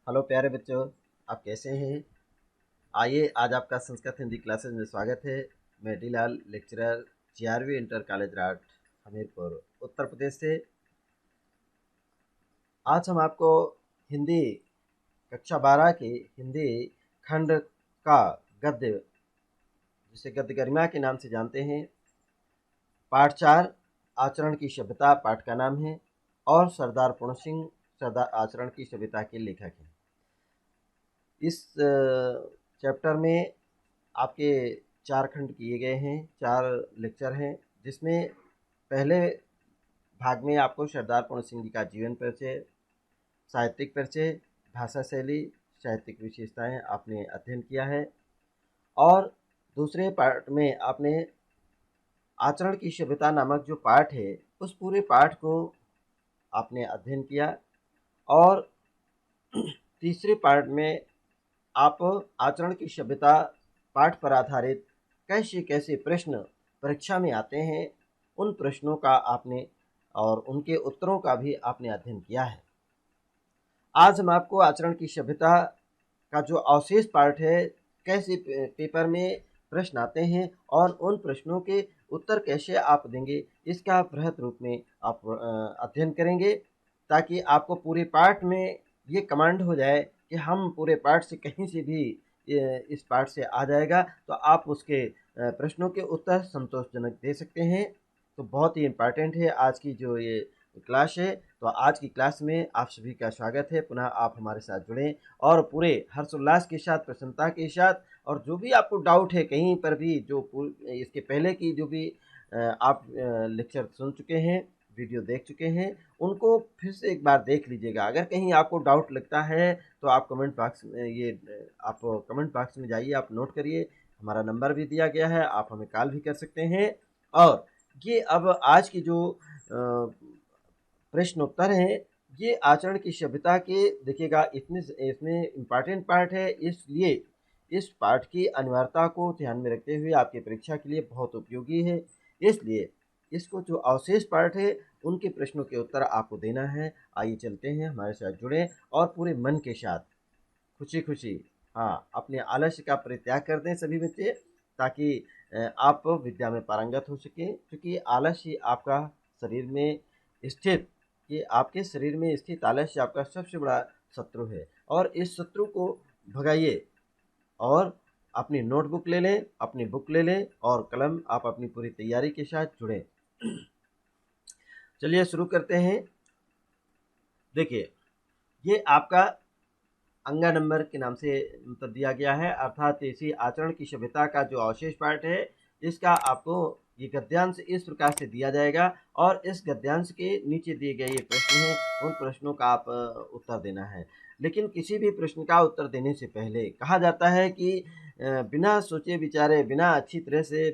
Hello प्यारे बच्चों, आप कैसे हैं? आइए आज आपका संस्कृत हिंदी क्लासेस में स्वागत है। मैं D Lal lecturer GRV inter college Rath Hamirpur Uttar Pradesh से। आज हम आपको हिंदी कक्षा 12 की हिंदी खंड का गद्य, जिसे गद्य गरिमा के नाम से जानते हैं, पाठ 4 आचरण की सभ्यता पाठ का नाम है और सरदार पूर्ण सिंह सरदार आचरण की सभ्यता के लेखक हैं। इस चैप्टर में आपके 4 खंड किए गए हैं, 4 लेक्चर हैं, जिसमें पहले भाग में आपको सरदार पूर्ण सिंह जी का जीवन परिचय, साहित्यिक परिचय, भाषा शैली, साहित्यिक विशेषताएं आपने अध्ययन किया है और दूसरे पार्ट में आपने आचरण की सभ्यता नामक जो पाठ है, उस पूरे पाठ को आपने अध्ययन किया और तीसरे पार्ट में आप आचरण की सभ्यता पाठ पर आधारित कैसे कैसे प्रश्न परीक्षा में आते हैं, उन प्रश्नों का आपने और उनके उत्तरों का भी आपने अध्ययन किया है। आज हम आपको आचरण की सभ्यता का जो अवशेष पार्ट है, कैसे पेपर में प्रश्न आते हैं और उन प्रश्नों के उत्तर कैसे आप देंगे, इसका बृहद रूप में आप अध्ययन करेंगे, ताकि आपको पूरे पाठ में ये कमांड हो जाए कि हम पूरे पाठ से कहीं से भी इस पाठ से आ जाएगा तो आप उसके प्रश्नों के उत्तर संतोषजनक दे सकते हैं। तो बहुत ही इम्पॉर्टेंट है आज की जो ये क्लास है। तो आज की क्लास में आप सभी का स्वागत है। पुनः आप हमारे साथ जुड़ें और पूरे हर्षोल्लास के साथ, प्रसन्नता के साथ, और जो भी आपको डाउट है कहीं पर भी, जो इसके पहले की जो भी आप लेक्चर सुन चुके हैं, वीडियो देख चुके हैं, उनको फिर से एक बार देख लीजिएगा। अगर कहीं आपको डाउट लगता है तो आप कमेंट बॉक्स में आप कमेंट बॉक्स में जाइए, आप नोट करिए। हमारा नंबर भी दिया गया है, आप हमें कॉल भी कर सकते हैं। और ये अब आज की जो प्रश्न उत्तर हैं, ये आचरण की सभ्यता के देखिएगा, इतने इसमें इम्पॉर्टेंट पार्ट है, इसलिए इस पाठ की अनिवार्यता को ध्यान में रखते हुए आपकी परीक्षा के लिए बहुत उपयोगी है। इसलिए इसको जो अवशेष पार्ट है, उनके प्रश्नों के उत्तर आपको देना है। आइए चलते हैं, हमारे साथ जुड़ें और पूरे मन के साथ, खुशी खुशी, हाँ, अपने आलस्य का परित्याग कर दें सभी बच्चे, ताकि आप विद्या में पारंगत हो सकें। क्योंकि आलस्य आपका शरीर में स्थित, ये आपके शरीर में स्थित आलस्य आपका सबसे बड़ा शत्रु है और इस शत्रु को भगाइए। और अपनी नोटबुक ले लें, अपनी बुक ले लें और कलम, आप अपनी पूरी तैयारी के साथ जुड़ें। चलिए शुरू करते हैं। देखिए, ये आपका अंगा नंबर के नाम से मतलब दिया गया है, अर्थात इसी आचरण की सभ्यता का जो अवशेष पाठ है, इसका आपको ये गद्यांश इस प्रकार से दिया जाएगा और इस गद्यांश के नीचे दिए गए ये प्रश्न हैं, उन प्रश्नों का आप उत्तर देना है। लेकिन किसी भी प्रश्न का उत्तर देने से पहले कहा जाता है कि बिना सोचे विचारे, बिना अच्छी तरह से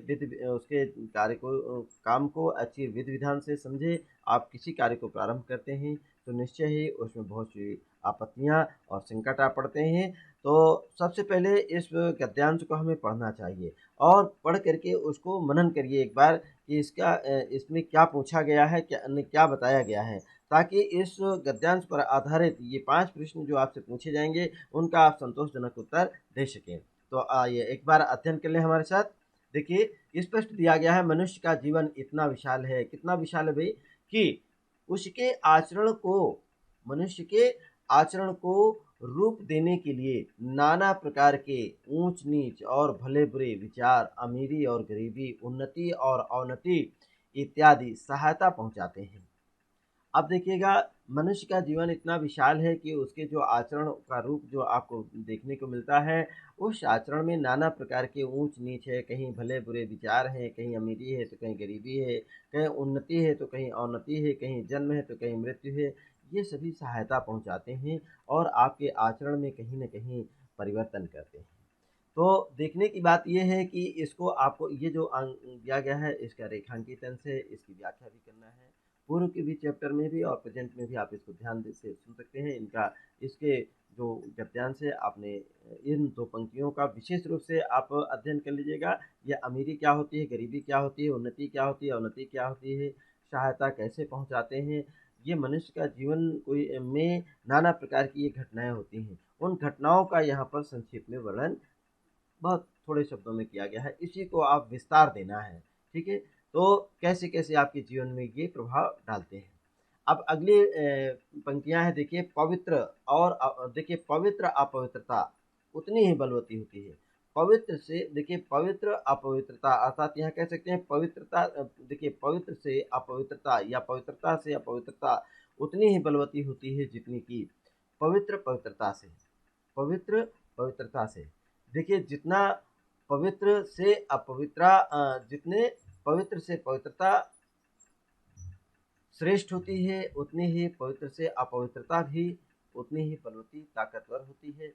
उसके कार्य को, काम को अच्छी विधि विधान से समझे आप किसी कार्य को प्रारंभ करते हैं तो निश्चय ही उसमें बहुत सी आपत्तियां और संकट आ पड़ते हैं। तो सबसे पहले इस गद्यांश को हमें पढ़ना चाहिए और पढ़ करके उसको मनन करिए एक बार कि इसमें क्या पूछा गया है, क्या बताया गया है, ताकि इस गद्यांश पर आधारित ये 5 प्रश्न जो आपसे पूछे जाएंगे, उनका आप संतोषजनक उत्तर दे सकें। तो आइए एक बार अध्ययन कर लें हमारे साथ। देखिए, स्पष्ट दिया गया है, मनुष्य का जीवन इतना विशाल है, कितना विशाल है भाई, कि उसके आचरण को, मनुष्य के आचरण को रूप देने के लिए नाना प्रकार के ऊंच नीच और भले बुरे विचार, अमीरी और गरीबी, उन्नति और अवनति इत्यादि सहायता पहुंचाते हैं। अब देखिएगा, मनुष्य का जीवन इतना विशाल है कि उसके जो आचरण का रूप जो आपको देखने को मिलता है, उस आचरण में नाना प्रकार के ऊंच नीच है, कहीं भले बुरे विचार हैं, कहीं अमीरी है तो कहीं गरीबी है, कहीं उन्नति है तो कहीं अवनति है, कहीं जन्म है तो कहीं मृत्यु है। ये सभी सहायता पहुंचाते हैं और आपके आचरण में कहीं न कहीं परिवर्तन करते हैं। तो देखने की बात यह है कि इसको आपको ये जो दिया गया है, इसका रेखांकितन से इसकी व्याख्या भी करना है। पूर्व के भी चैप्टर में भी और प्रेजेंट में भी आप इसको ध्यान से सुन सकते हैं। इसके जो गद्यांश है, आपने इन 2 पंक्तियों का विशेष रूप से आप अध्ययन कर लीजिएगा। ये अमीरी क्या होती है, गरीबी क्या होती है, उन्नति क्या होती है, अवनति क्या होती है, सहायता कैसे पहुंचाते हैं, ये मनुष्य का जीवन कोई में नाना प्रकार की ये घटनाएँ होती हैं। उन घटनाओं का यहाँ पर संक्षेप में वर्णन बहुत थोड़े शब्दों में किया गया है। इसी को आप विस्तार देना है, ठीक है? तो कैसे-कैसे आपके जीवन में ये प्रभाव डालते हैं। अब अगली पंक्तियाँ हैं, देखिए पवित्र और देखिए पवित्र अपवित्रता उतनी ही बलवती होती है। पवित्र से देखिए पवित्र अपवित्रता अर्थात यहाँ कह सकते हैं पवित्रता देखिए पवित्र से अपवित्रता या पवित्रता से अपवित्रता उतनी ही बलवती होती है जितनी कि पवित्र पवित्रता से। पवित्र पवित्रता से। देखिए जितना पवित्र से अपवित्रता जितने पवित्र से पवित्रता श्रेष्ठ होती है, उतनी ही पवित्र से अपवित्रता भी उतनी ही बलवती ताकतवर होती है।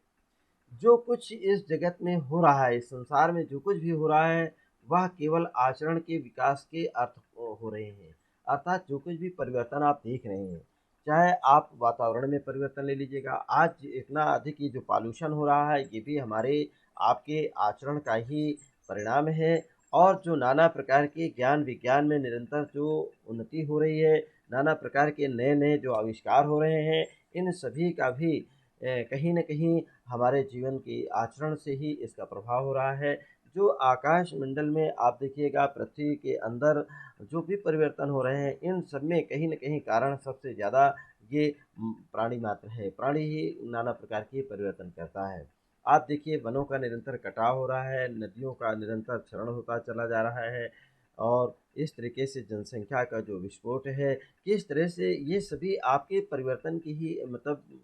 जो कुछ इस जगत में हो रहा है, इस संसार में जो कुछ भी हो रहा है, वह केवल आचरण के विकास के अर्थ हो रहे हैं। अर्थात जो कुछ भी परिवर्तन आप देख रहे हैं, चाहे आप वातावरण में परिवर्तन ले लीजिएगा, आज इतना अधिक ये जो पॉल्यूशन हो रहा है, ये भी हमारे आपके आचरण का ही परिणाम है। और जो नाना प्रकार के ज्ञान विज्ञान में निरंतर जो उन्नति हो रही है, नाना प्रकार के नए-नए जो आविष्कार हो रहे हैं, इन सभी का भी कहीं न कहीं हमारे जीवन के आचरण से ही इसका प्रभाव हो रहा है। जो आकाश मंडल में आप देखिएगा पृथ्वी के अंदर जो भी परिवर्तन हो रहे हैं, इन सब में कहीं न कहीं कारण सबसे ज़्यादा ये प्राणी मात्र है। प्राणी ही नाना प्रकार के परिवर्तन करता है। आप देखिए वनों का निरंतर कटाव हो रहा है, नदियों का निरंतर क्षरण होता चला जा रहा है और इस तरीके से जनसंख्या का जो विस्फोट है, किस तरह से ये सभी आपके परिवर्तन की ही मतलब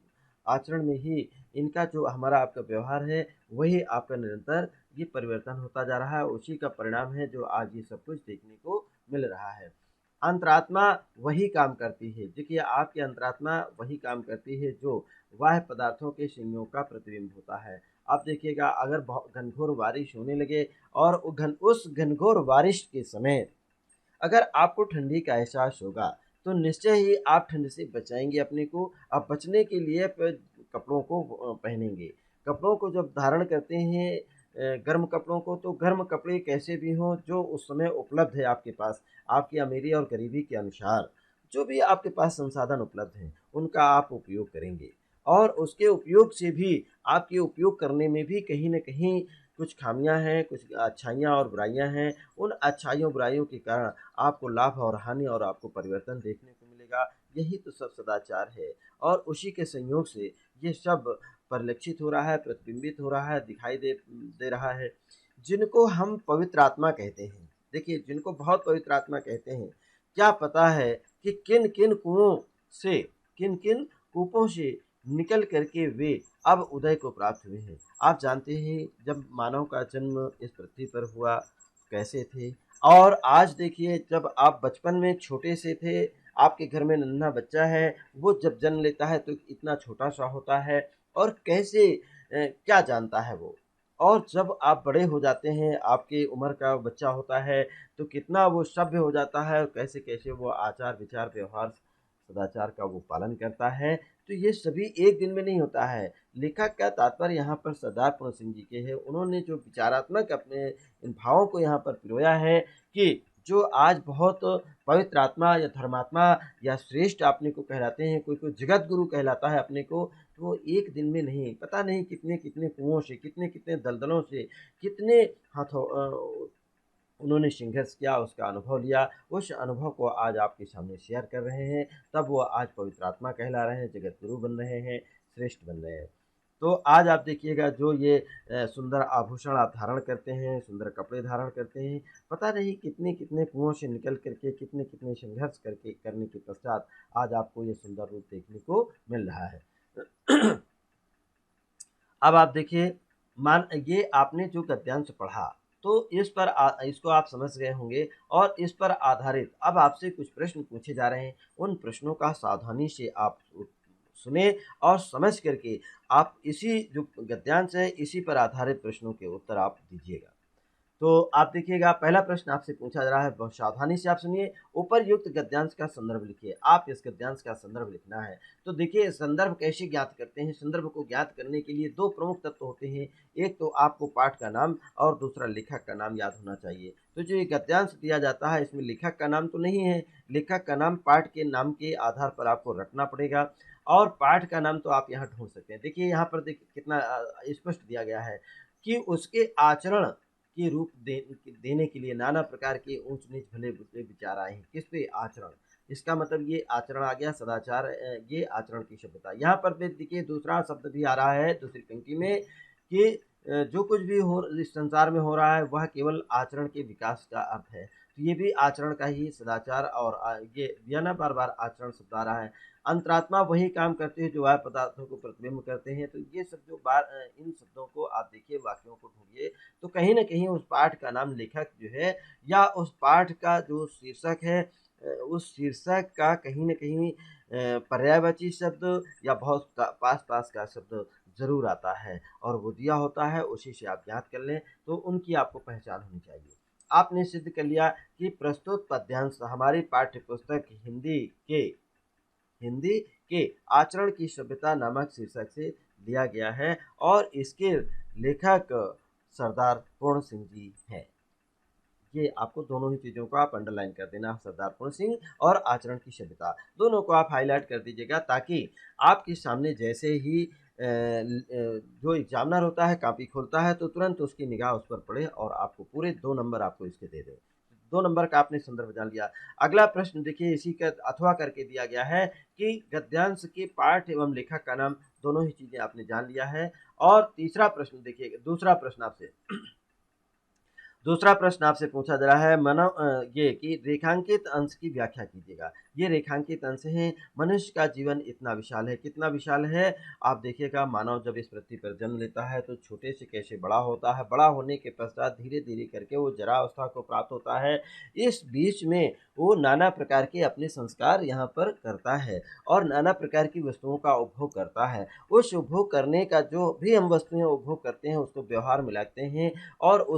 आचरण में ही इनका जो हमारा आपका व्यवहार है, वही आपका निरंतर ये परिवर्तन होता जा रहा है। उसी का परिणाम है जो आज ये सब कुछ देखने को मिल रहा है। अंतरात्मा वही काम करती है। देखिए आपकी अंतरात्मा वही काम करती है जो बाह्य पदार्थों के संयोग का प्रतिबिंब होता है। आप देखिएगा अगर बहुत घनघोर बारिश होने लगे और उस घनघोर बारिश के समय अगर आपको ठंडी का एहसास होगा, तो निश्चय ही आप ठंड से बचाएँगे अपने को। अब बचने के लिए कपड़ों को पहनेंगे। कपड़ों को जब धारण करते हैं गर्म कपड़ों को, तो गर्म कपड़े कैसे भी हों, जो उस समय उपलब्ध है आपके पास, आपकी अमीरी और गरीबी के अनुसार, जो भी आपके पास संसाधन उपलब्ध हैं, उनका आप उपयोग करेंगे। और उसके उपयोग से भी आपके उपयोग करने में भी कहीं न कहीं कुछ खामियाँ हैं, कुछ अच्छाइयाँ और बुराइयाँ हैं। उन अच्छाइयों बुराइयों के कारण आपको लाभ और हानि और आपको परिवर्तन देखने को मिलेगा। यही तो सब सदाचार है और उसी के संयोग से ये सब परिलक्षित हो रहा है, प्रतिबिंबित हो रहा है, दिखाई दे दे रहा है। जिनको हम पवित्र आत्मा कहते हैं, देखिए जिनको बहुत पवित्र आत्मा कहते हैं, क्या पता है कि किन-किन कुओं से, किन-किन कूपों से निकल कर के वे अब उदय को प्राप्त हुए हैं। आप जानते हैं जब मानव का जन्म इस पृथ्वी पर हुआ कैसे थे और आज देखिए जब आप बचपन में छोटे से थे, आपके घर में नन्हा बच्चा है, वो जब जन्म लेता है तो इतना छोटा-सा होता है और कैसे क्या जानता है वो? और जब आप बड़े हो जाते हैं, आपकी उम्र का बच्चा होता है, तो कितना वो सभ्य हो जाता है और कैसे-कैसे वो आचार, विचार, व्यवहार, सदाचार का वो पालन करता है। तो ये सभी एक दिन में नहीं होता है। लेखक का तात्पर्य यहाँ पर सरदार पूर्ण सिंह जी के है। उन्होंने जो विचारात्मक अपने इन भावों को यहाँ पर पिरोया है कि जो आज बहुत पवित्र आत्मा या धर्मात्मा या श्रेष्ठ अपने को कहलाते हैं, कोई-कोई जगत गुरु कहलाता है अपने को, तो वो एक दिन में नहीं, पता नहीं कितने-कितने कुओं से, कितने-कितने दलदलों से, कितने उन्होंने संघर्ष किया, उसका अनुभव लिया, उस अनुभव को आज आपके सामने शेयर कर रहे हैं, तब वो आज पवित्र आत्मा कहला रहे हैं, जगत गुरु बन रहे हैं, श्रेष्ठ बन रहे हैं। तो आज आप देखिएगा जो ये सुंदर आभूषण आप धारण करते हैं, सुंदर कपड़े धारण करते हैं, पता नहीं कितने-कितने कुओं से निकल कर के, कितने-कितने संघर्ष करके करने के पश्चात आज आपको ये सुंदर रूप देखने को मिल रहा है। अब आप देखिए मान ये आपने जो गद्यांश पढ़ा तो इस पर इसको आप समझ गए होंगे और इस पर आधारित अब आपसे कुछ प्रश्न पूछे जा रहे हैं। उन प्रश्नों का सावधानी से आप सुने और समझ करके आप इसी जो गद्यांश है इसी पर आधारित प्रश्नों के उत्तर आप दीजिएगा। तो आप देखिएगा पहला प्रश्न आपसे पूछा जा रहा है, बहुत सावधानी से आप सुनिए। उपर्युक्त गद्यांश का संदर्भ लिखिए। आप इस गद्यांश का संदर्भ लिखना है। तो देखिए संदर्भ कैसे ज्ञात करते हैं। संदर्भ को ज्ञात करने के लिए दो प्रमुख तत्व होते हैं। एक तो आपको पाठ का नाम और दूसरा लेखक का नाम याद होना चाहिए। तो जो ये गद्यांश दिया जाता है इसमें लेखक का नाम तो नहीं है। लेखक का नाम पाठ के नाम के आधार पर आपको रखना पड़ेगा और पाठ का नाम तो आप यहाँ ढूंढ सकते हैं। देखिए यहाँ पर देखिए कितना स्पष्ट दिया गया है कि उसके आचरण के रूप देने के लिए नाना प्रकार के ऊंच नीच भले बुरे विचार आए हैं। किस पे? आचरण। इसका मतलब ये आचरण आ गया, सदाचार, ये आचरण की शब्दता। यहाँ पर देखिए दूसरा शब्द भी आ रहा है दूसरी पंक्ति में कि जो कुछ भी हो इस संसार में हो रहा है वह केवल आचरण के विकास का अर्थ है। तो ये भी आचरण का ही, सदाचार और ये दिया ना बार बार आचरण शब्द आ रहा है। अंतरात्मा वही काम करते हैं जो वह पदार्थों को प्रतिबिंब करते हैं। तो ये सब जो इन शब्दों को आप देखिए, वाक्यों को ढूंढिए तो कहीं ना कहीं उस पाठ का नाम लेखक जो है या उस पाठ का जो शीर्षक है उस शीर्षक का कहीं न कहीं पर्यायवाची शब्द या बहुत पास का शब्द ज़रूर आता है और वो दिया होता है, उसी से आप ज्ञात कर लें तो उनकी आपको पहचान होनी चाहिए। आपने सिद्ध कर लिया कि प्रस्तुत पद्यांश हमारी पाठ्य पुस्तक हिंदी के आचरण की सभ्यता नामक शीर्षक से लिया गया है और इसके लेखक सरदार पूर्ण सिंह जी हैं। ये आपको दोनों ही चीज़ों को आप अंडरलाइन कर देना, सरदार पूर्ण सिंह और आचरण की सभ्यता दोनों को आप हाईलाइट कर दीजिएगा ताकि आपके सामने जैसे ही जो एग्जामिनर होता है कॉपी खोलता है तो तुरंत उसकी निगाह उस पर पड़े और आपको पूरे 2 नंबर आपको इसके दे दे। 2 नंबर का आपने संदर्भ जान लिया। अगला प्रश्न देखिए इसी का अथवा करके दिया गया है कि गद्यांश के पाठ एवं लेखक का नाम, दोनों ही चीज़ें आपने जान लिया है। और तीसरा प्रश्न देखिए, दूसरा प्रश्न आपसे पूछा जा रहा है ये कि रेखांकित अंश की व्याख्या कीजिएगा। ये रेखांकित अंश है। मनुष्य का जीवन इतना विशाल है। कितना विशाल है? आप देखिएगा मानव जब इस पृथ्वी पर जन्म लेता है तो छोटे से कैसे बड़ा होता है, बड़ा होने के पश्चात धीरे धीरे करके वो जरावस्था को प्राप्त होता है। इस बीच में वो नाना प्रकार के अपने संस्कार यहाँ पर करता है और नाना प्रकार की वस्तुओं का उपभोग करता है। उस उपभोग करने का जो भी हम वस्तुएं उपभोग करते हैं उसको व्यवहार में लाते हैं और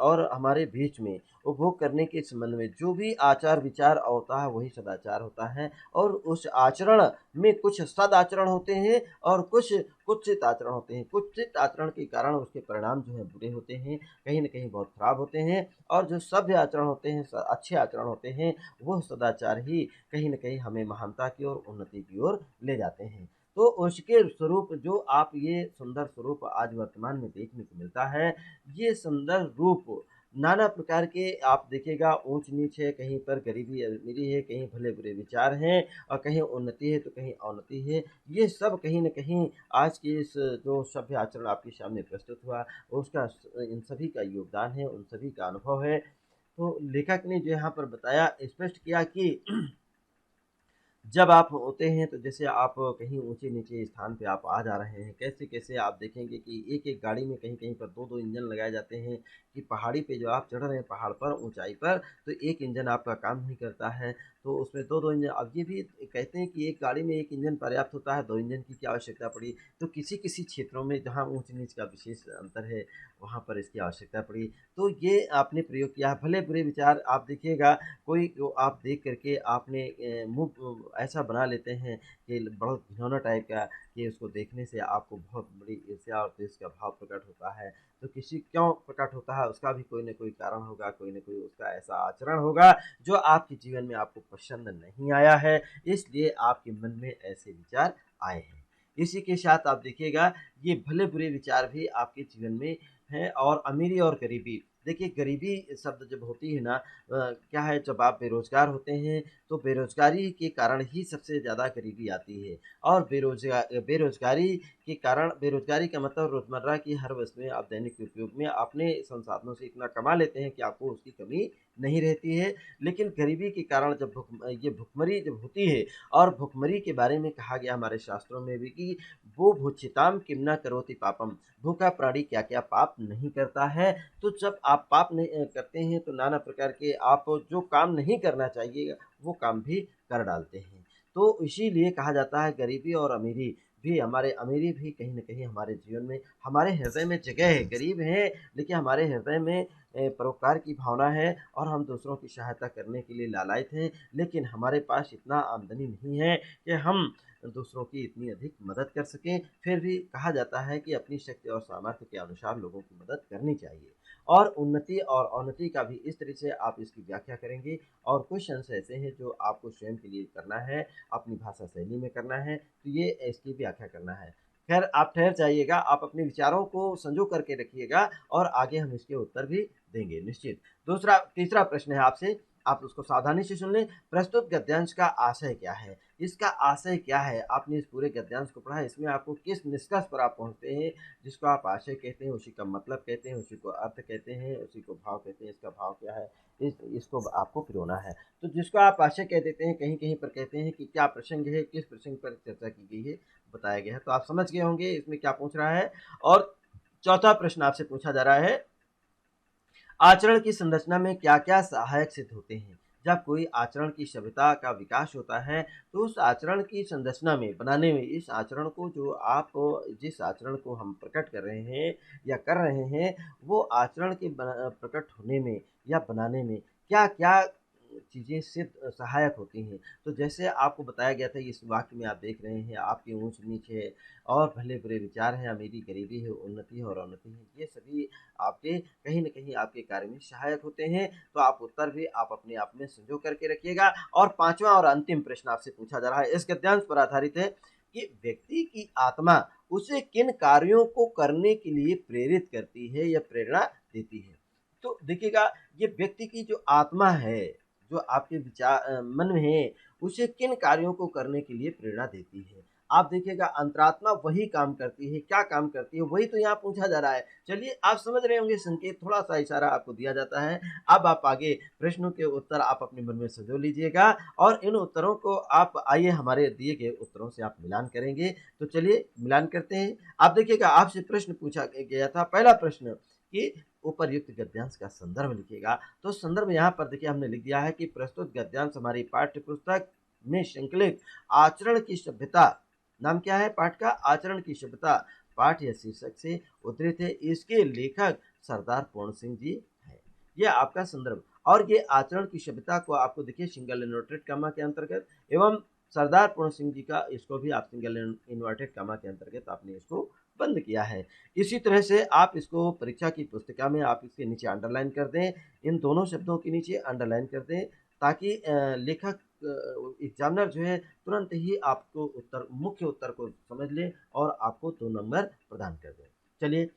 और हमारे बीच में उपभोग करने के संबंध में जो भी आचार विचार होता है वही सदाचार होता है। और उस आचरण में कुछ सदाचरण होते हैं और कुछ कुत्सित आचरण होते हैं। कुत्सित आचरण के कारण उसके परिणाम जो है बुरे होते हैं, कहीं न कहीं बहुत खराब होते हैं। और जो सभ्य आचरण होते हैं, अच्छे आचरण होते हैं, वो सदाचार ही कहीं न कहीं हमें महानता की ओर, उन्नति की ओर ले जाते हैं। तो उसके स्वरूप जो आप ये सुंदर स्वरूप आज वर्तमान में देखने को मिलता है, ये सुंदर रूप नाना प्रकार के आप देखिएगा ऊंच नीच है, कहीं पर गरीबी अमीरी है, कहीं भले बुरे विचार हैं और कहीं उन्नति है तो कहीं अवनति है। ये सब कहीं न कहीं आज के इस जो सभ्य आचरण आपके सामने प्रस्तुत हुआ उसका इन सभी का योगदान है, उन सभी का अनुभव है। तो लेखक ने जो यहाँ पर बताया, स्पष्ट किया कि जब आप होते हैं तो जैसे आप कहीं ऊँचे-नीचे स्थान पे आप आ जा रहे हैं, कैसे-कैसे आप देखेंगे कि एक-एक गाड़ी में कहीं-कहीं पर 2-2 इंजन लगाए जाते हैं कि पहाड़ी पे जो आप चढ़ रहे हैं पहाड़ पर, ऊँचाई पर, तो एक इंजन आपका काम नहीं करता है, तो उसमें 2-2 इंजन। अब ये भी कहते हैं कि एक गाड़ी में 1 इंजन पर्याप्त होता है, 2 इंजन की क्या आवश्यकता पड़ी? तो किसी-किसी क्षेत्रों में जहाँ ऊँच-नीच का विशेष अंतर है, वहाँ पर इसकी आवश्यकता पड़ी। तो ये आपने प्रयोग किया। भले-बुरे विचार आप देखिएगा, कोई को आप देख करके आपने मुँह ऐसा बना लेते हैं कि बहुत घिनौना टाइप का, कि उसको देखने से आपको बहुत बड़ी ईर्ष्या और द्वेष का भाव प्रकट होता है। तो किसी क्यों प्रकट होता है उसका भी कोई न कोई कारण होगा, कोई न कोई उसका ऐसा आचरण होगा जो आपके जीवन में आपको पसंद नहीं आया है, इसलिए आपके मन में ऐसे विचार आए हैं। इसी के साथ आप देखिएगा ये भले-बुरे विचार भी आपके जीवन में हैं। और अमीरी और गरीबी, देखिए गरीबी शब्द जब होती है ना, क्या है, जब आप बेरोज़गार होते हैं तो बेरोज़गारी के कारण ही सबसे ज़्यादा गरीबी आती है। और बेरोज़गारी के कारण, बेरोज़गारी का मतलब रोज़मर्रा की हर वस्तुएँ आप दैनिक उपयोग में अपने संसाधनों से इतना कमा लेते हैं कि आपको उसकी कमी नहीं रहती है। लेकिन गरीबी के कारण जब ये भुखमरी जब होती है, और भुखमरी के बारे में कहा गया हमारे शास्त्रों में भी कि वो भुज्यताम किम न करोति पापम, भूखा प्राणी क्या-क्या पाप नहीं करता है। तो जब आप पाप नहीं करते हैं तो नाना प्रकार के आप जो काम नहीं करना चाहिए वो काम भी कर डालते हैं। तो इसीलिए कहा जाता है गरीबी और अमीरी भी, हमारे अमीरी भी कहीं न कहीं हमारे जीवन में, हमारे हृदय में जगह है। गरीब हैं लेकिन हमारे हृदय में परोपकार की भावना है और हम दूसरों की सहायता करने के लिए लालायित हैं, लेकिन हमारे पास इतना आमदनी नहीं है कि हम दूसरों की इतनी अधिक मदद कर सकें। फिर भी कहा जाता है कि अपनी शक्ति और सामर्थ्य के अनुसार लोगों की मदद करनी चाहिए। और उन्नति और अवनति का भी इस तरह से आप इसकी व्याख्या करेंगे, और कुछ अंश ऐसे हैं जो आपको स्वयं के लिए करना है, अपनी भाषा शैली में करना है, तो ये इसकी व्याख्या करना है। खैर आप ठहर जाइएगा, आप अपने विचारों को संजो करके रखिएगा और आगे हम इसके उत्तर भी देंगे निश्चित। तीसरा प्रश्न है आपसे, आप उसको सावधानी से सुन लें। प्रस्तुत गद्यांश का आशय क्या है? इसका आशय क्या है? आपने इस पूरे गद्यांश को पढ़ा है, इसमें आपको किस निष्कर्ष पर आप पहुँचते हैं, जिसको आप आशय कहते हैं, उसी का मतलब कहते हैं, उसी को अर्थ कहते हैं, उसी को भाव कहते हैं, इसका भाव क्या है, इसको आपको पिरोना है। तो जिसको आप आशय कह देते हैं, कहीं-कहीं पर कहते हैं कि क्या प्रसंग है, किस प्रसंग पर चर्चा की गई है, बताया गया है। तो आप समझ गए होंगे इसमें क्या पूछ रहा है। और चौथा प्रश्न आपसे पूछा जा रहा है, आचरण की संरचना में क्या-क्या सहायक सिद्ध होते हैं? जब कोई आचरण की सभ्यता का विकास होता है, तो उस आचरण की संरचना में, बनाने में, इस आचरण को जो आप जिस आचरण को हम प्रकट कर रहे हैं या कर रहे हैं, वो आचरण के प्रकट होने में या बनाने में क्या-क्या चीज़ें सिर्फ़ सहायक होती हैं। तो जैसे आपको बताया गया था, इस वाक्य में आप देख रहे हैं, आपकी ऊँच-नीच है और भले-बुरे विचार हैं, अमीरी-गरीबी है, उन्नति है और अवनति है, ये सभी आपके कहीं न कहीं आपके कार्य में सहायक होते हैं। तो आप उत्तर भी आप अपने आप में संजो करके रखिएगा। और पाँचवाँ और अंतिम प्रश्न आपसे पूछा जा रहा है, इस गद्यांश पर आधारित है कि व्यक्ति की आत्मा उसे किन कार्यों को करने के लिए प्रेरित करती है या प्रेरणा देती है? तो देखिएगा, ये व्यक्ति की जो आत्मा है, जो आपके मन में है, उसे किन कार्यों को करने के लिए प्रेरणा देती है। आप देखिएगा, अंतरात्मा वही काम करती है, क्या काम करती है, वही तो यहाँ पूछा जा रहा है। चलिए, आप समझ रहे होंगे, संकेत थोड़ा-सा इशारा आपको दिया जाता है। अब आप आगे प्रश्नों के उत्तर आप अपने मन में सँजो लीजिएगा और इन उत्तरों को आप आइए हमारे दिए गए उत्तरों से आप मिलान करेंगे। तो चलिए मिलान करते हैं। आप देखिएगा, आपसे प्रश्न पूछा गया था, पहला प्रश्न कि उपर्युक्त गद्यांश का संदर्भ लिखिएगा। तो संदर्भ यहाँ पर देखिए हमने लिख दिया है कि प्रस्तुत गद्यांश हमारी पाठ्य पुस्तक में संकलित आचरण की सभ्यता, नाम क्या है पाठ का? आचरण की सभ्यता, पाठ या शीर्षक से उद्धृत है। इसके लेखक सरदार पूर्ण सिंह जी हैं। ये आपका संदर्भ। और ये आचरण की सभ्यता को आपको देखिए सिंगल इन्वर्टेड कॉमा के अंतर्गत एवं सरदार पूर्ण सिंह जी का, इसको भी आप सिंगल इन्वर्टेड कॉमा के अंतर्गत आपने इसको बंद किया है। इसी तरह से आप इसको परीक्षा की पुस्तिका में आप इसके नीचे अंडरलाइन कर दें, इन दोनों शब्दों के नीचे अंडरलाइन कर दें, ताकि लेखक एग्जामिनर जो है तुरंत ही आपको मुख्य उत्तर को समझ ले और आपको 2 नंबर प्रदान कर दे। चलिए,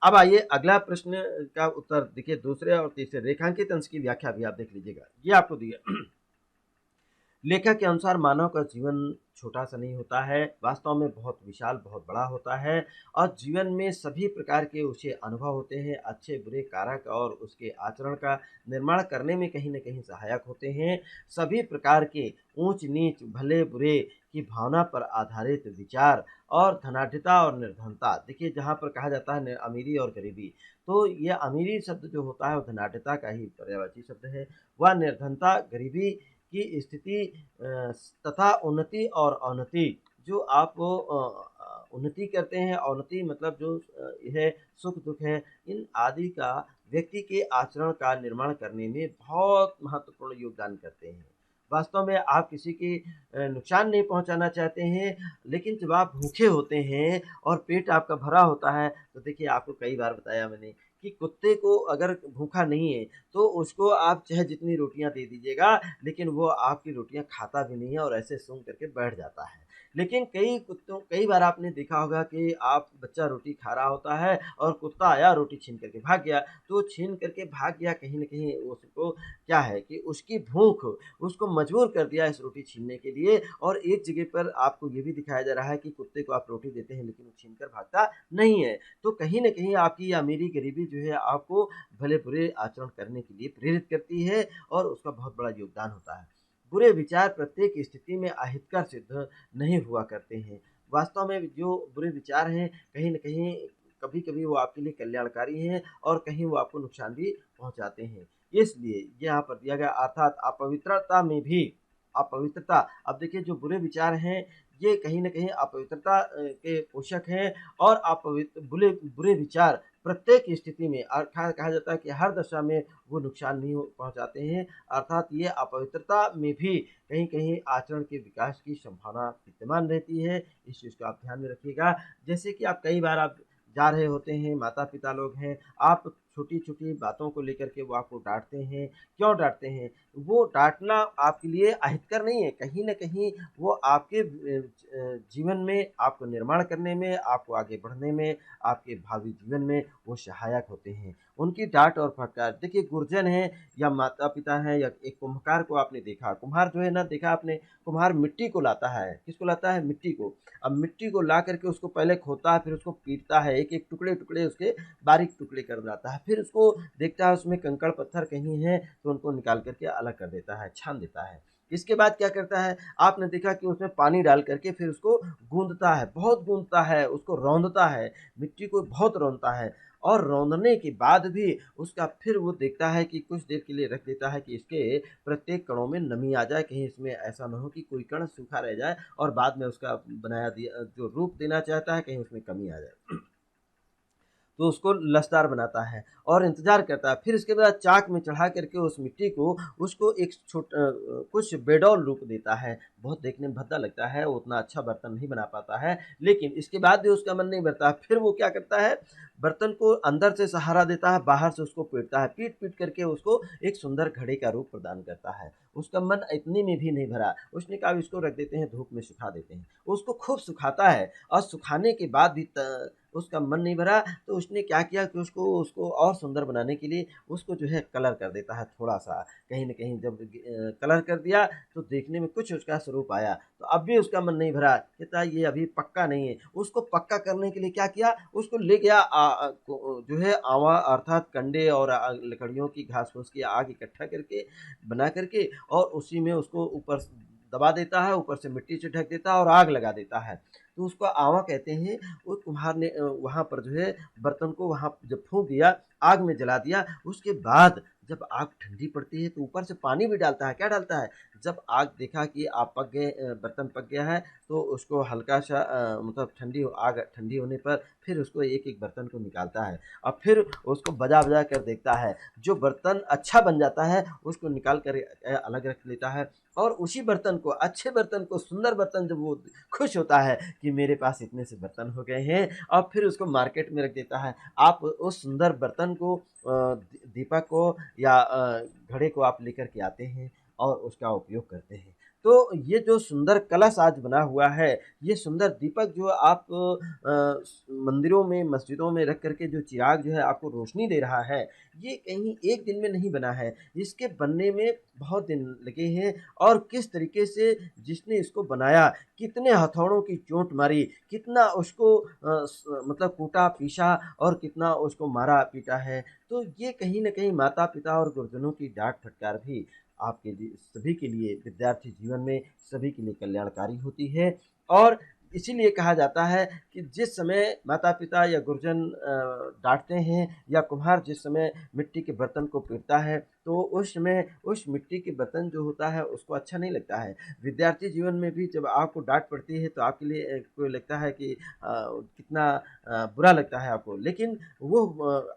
अब आइए अगला प्रश्न का उत्तर देखिए, दूसरे और तीसरे रेखांकित अंश की व्याख्या भी आप देख लीजिएगा। ये आपको दिया लेखक के अनुसार मानव का जीवन छोटा सा नहीं होता है, वास्तव में बहुत विशाल, बहुत बड़ा होता है और जीवन में सभी प्रकार के उसे अनुभव होते हैं, अच्छे बुरे कारक और उसके आचरण का निर्माण करने में कहीं न कहीं सहायक होते हैं। सभी प्रकार के ऊंच-नीच, भले-बुरे की भावना पर आधारित विचार और धनाढ्यता और निर्धनता, देखिए जहाँ पर कहा जाता है अमीरी और गरीबी, तो ये अमीरी शब्द जो होता है वो धनाढ्यता का ही पर्यायवाची शब्द है। वह निर्धनता, गरीबी की स्थिति तथा उन्नति और अवनति, जो आप उन्नति करते हैं, अवनति मतलब जो यह सुख-दुःख है, इन आदि का व्यक्ति के आचरण का निर्माण करने में बहुत महत्वपूर्ण योगदान करते हैं। वास्तव में आप किसी की नुकसान नहीं पहुँचाना चाहते हैं, लेकिन जब आप भूखे होते हैं और पेट आपका भरा होता है, तो देखिए आपको कई बार बताया मैंने कि कुत्ते को अगर भूखा नहीं है, तो उसको आप चाहे जितनी रोटियाँ दे दीजिएगा, लेकिन वो आपकी रोटियाँ खाता भी नहीं है और ऐसे सूंघ करके बैठ जाता है। लेकिन कई बार आपने देखा होगा कि आप बच्चा रोटी खा रहा होता है और कुत्ता आया रोटी छीन करके भाग गया, तो छीन करके भाग गया, कहीं न कहीं उसको क्या है कि उसकी भूख उसको मजबूर कर दिया इस रोटी छीनने के लिए। और एक जगह पर आपको ये भी दिखाया जा रहा है कि कुत्ते को आप रोटी देते हैं लेकिन वो छीन कर भागता नहीं है। तो कहीं न कहीं आपकी अमीरी-गरीबी जो है आपको भले-बुरे आचरण करने के लिए प्रेरित करती है और उसका बहुत बड़ा योगदान होता है। बुरे विचार प्रत्येक स्थिति में अहितकर सिद्ध नहीं हुआ करते हैं। वास्तव में जो बुरे विचार हैं, कहीं न कहीं कभी-कभी वो आपके लिए कल्याणकारी हैं और कहीं वो आपको नुकसान भी पहुँचाते हैं। इसलिए यहाँ पर दिया गया, अर्थात अपवित्रता में भी अपवित्रता, अब देखिए जो बुरे विचार हैं, ये कहीं न कहीं अपवित्रता के पोषक हैं और बुरे विचार प्रत्येक स्थिति में अर्थात कहा जाता है कि हर दशा में वो नुकसान नहीं पहुँचाते हैं। अर्थात ये अपवित्रता में भी कहीं-कहीं आचरण के विकास की संभावना विद्यमान रहती है। इस चीज़ को आप ध्यान में रखिएगा। जैसे कि आप कई बार आप जा रहे होते हैं, माता-पिता लोग हैं, आप छोटी-छोटी बातों को लेकर के वो आपको डाँटते हैं। क्यों डाँटते हैं? वो डाँटना आपके लिए अहितकर नहीं है, कहीं न कहीं वो आपके जीवन में आपको निर्माण करने में, आपको आगे बढ़ने में, आपके भावी जीवन में वो सहायक होते हैं। उनकी डाँट और फटकार देखिए गुरुजन हैं या माता-पिता हैं या एक कुम्भकार को आपने देखा, कुम्हार जो है ना देखा आपने, कुम्हार मिट्टी को लाता है, किसको लाता है? मिट्टी को। अब मिट्टी को ला करके उसको पहले खोदता है, फिर उसको पीटता है, एक-एक टुकड़े-टुकड़े उसके बारीक टुकड़े कर देता है। फिर उसको देखता है उसमें कंकड़-पत्थर कहीं हैं, तो उनको निकाल कर के अलग कर देता है, छान देता है। इसके बाद क्या करता है? आपने देखा कि उसमें पानी डाल कर के फिर उसको गूँथता है, बहुत गूँथता है, उसको रौंदता है, मिट्टी को बहुत रौंदता है और रौंदने के बाद भी उसका फिर वो देखता है कि कुछ देर के लिए रख देता है कि इसके प्रत्येक कणों में नमी आ जाए, कहीं इसमें ऐसा ना हो कि कोई कण सूखा रह जाए और बाद में उसका बनाया दिया जो रूप देना चाहता है, कहीं उसमें कमी आ जाए। तो उसको लसदार बनाता है और इंतज़ार करता है। फिर इसके बाद चाक में चढ़ा करके उस मिट्टी को उसको एक कुछ बेडौल रूप देता है। बहुत देखने में भद्दा लगता है, वो उतना अच्छा बर्तन नहीं बना पाता है, लेकिन इसके बाद भी उसका मन नहीं भरता। फिर वो क्या करता है, बर्तन को अंदर से सहारा देता है, बाहर से उसको पीटता है। पीट-पीट करके उसको एक सुंदर घड़े का रूप प्रदान करता है। उसका मन इतने में भी नहीं भरा। उसने कहा इसको रख देते हैं, धूप में सुखा देते हैं। उसको खूब सुखाता है और सुखाने के बाद भी उसका मन नहीं भरा, तो उसने क्या किया कि उसको उसको और सुंदर बनाने के लिए उसको जो है कलर कर देता है थोड़ा-सा। कहीं न कहीं जब कलर कर दिया तो देखने में कुछ उसका स्वरूप आया, तो अब भी उसका मन नहीं भरा, कहता है ये अभी पक्का नहीं है। उसको पक्का करने के लिए क्या किया, उसको ले गया जो है आवा अर्थात कंडे और लकड़ियों की घास-फूस की आग इकट्ठा करके, बना करके और उसी में उसको ऊपर दबा देता है, ऊपर से मिट्टी से ढक देता है और आग लगा देता है। तो उसको आवा कहते हैं। वो कुम्हार ने वहाँ पर जो है बर्तन को वहाँ जब फूँक दिया, आग में जला दिया, उसके बाद जब आग ठंडी पड़ती है तो ऊपर से पानी भी डालता है। क्या डालता है? जब आग देखा कि आप पक गए बर्तन पक गया है तो उसको हल्का-सा मतलब आग ठंडी होने पर फिर उसको एक-एक बर्तन को निकालता है और फिर उसको बजा-बजा कर देखता है। जो बर्तन अच्छा बन जाता है उसको निकाल कर अलग रख लेता है और उसी बर्तन को अच्छे बर्तन को सुंदर बर्तन जब वो खुश होता है कि मेरे पास इतने से बर्तन हो गए हैं और फिर उसको मार्केट में रख देता है। आप उस सुंदर बर्तन को दीपक को या घड़े को आप लेकर के आते हैं और उसका उपयोग करते हैं। तो ये जो सुंदर कलश आज बना हुआ है, ये सुंदर दीपक जो आप मंदिरों में, मस्जिदों में रख कर के जो चिराग जो है आपको रोशनी दे रहा है, ये कहीं एक दिन में नहीं बना है। इसके बनने में बहुत दिन लगे हैं और किस तरीके से जिसने इसको बनाया, कितने हथौड़ों की चोट मारी, कितना उसको मतलब कूटा-पीसा और कितना उसको मारा-पीटा है। तो ये कहीं न कहीं माता-पिता और गुरुजनों की डाँट-फटकार भी आपके लिए सभी के लिए विद्यार्थी जीवन में सभी के लिए कल्याणकारी होती है और इसीलिए कहा जाता है कि जिस समय माता-पिता या गुरुजन डाँटते हैं या कुम्हार जिस समय मिट्टी के बर्तन को पीटता है, तो उस समय उस मिट्टी के बर्तन जो होता है उसको अच्छा नहीं लगता है। विद्यार्थी जीवन में भी जब आपको डाँट पड़ती है तो आपके लिए को लगता है कि कितना बुरा लगता है आपको। लेकिन वो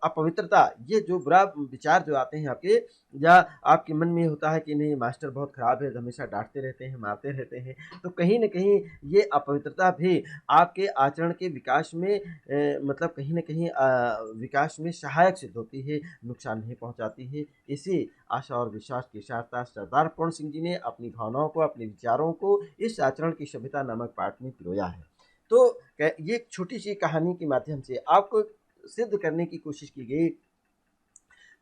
अपवित्रता ये जो बुरा विचार जो आते हैं आपके या आपके मन में होता है कि नहीं मास्टर बहुत ख़राब है, हमेशा डाँटते रहते हैं, मारते रहते हैं, तो कहीं न कहीं ये अपवित्रता भी आपके आचरण के विकास में मतलब कहीं न कहीं विकास में सहायक सिद्ध होती है, नुकसान नहीं पहुँचाती है। इसी आशा और विश्वास के साथ-साथ सरदार पूर्ण सिंह जी ने अपनी भावनाओं को, अपने विचारों को इस आचरण की सभ्यता नामक पाठ में पिरोया है। तो ये एक छोटी-सी कहानी के माध्यम से आपको सिद्ध करने की कोशिश की गई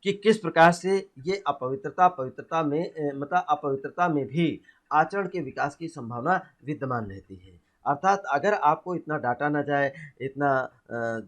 कि किस प्रकार से ये अपवित्रता पवित्रता में मतलब अपवित्रता में भी आचरण के विकास की संभावना विद्यमान रहती है। अर्थात अगर आपको इतना डाँटा ना जाए, इतना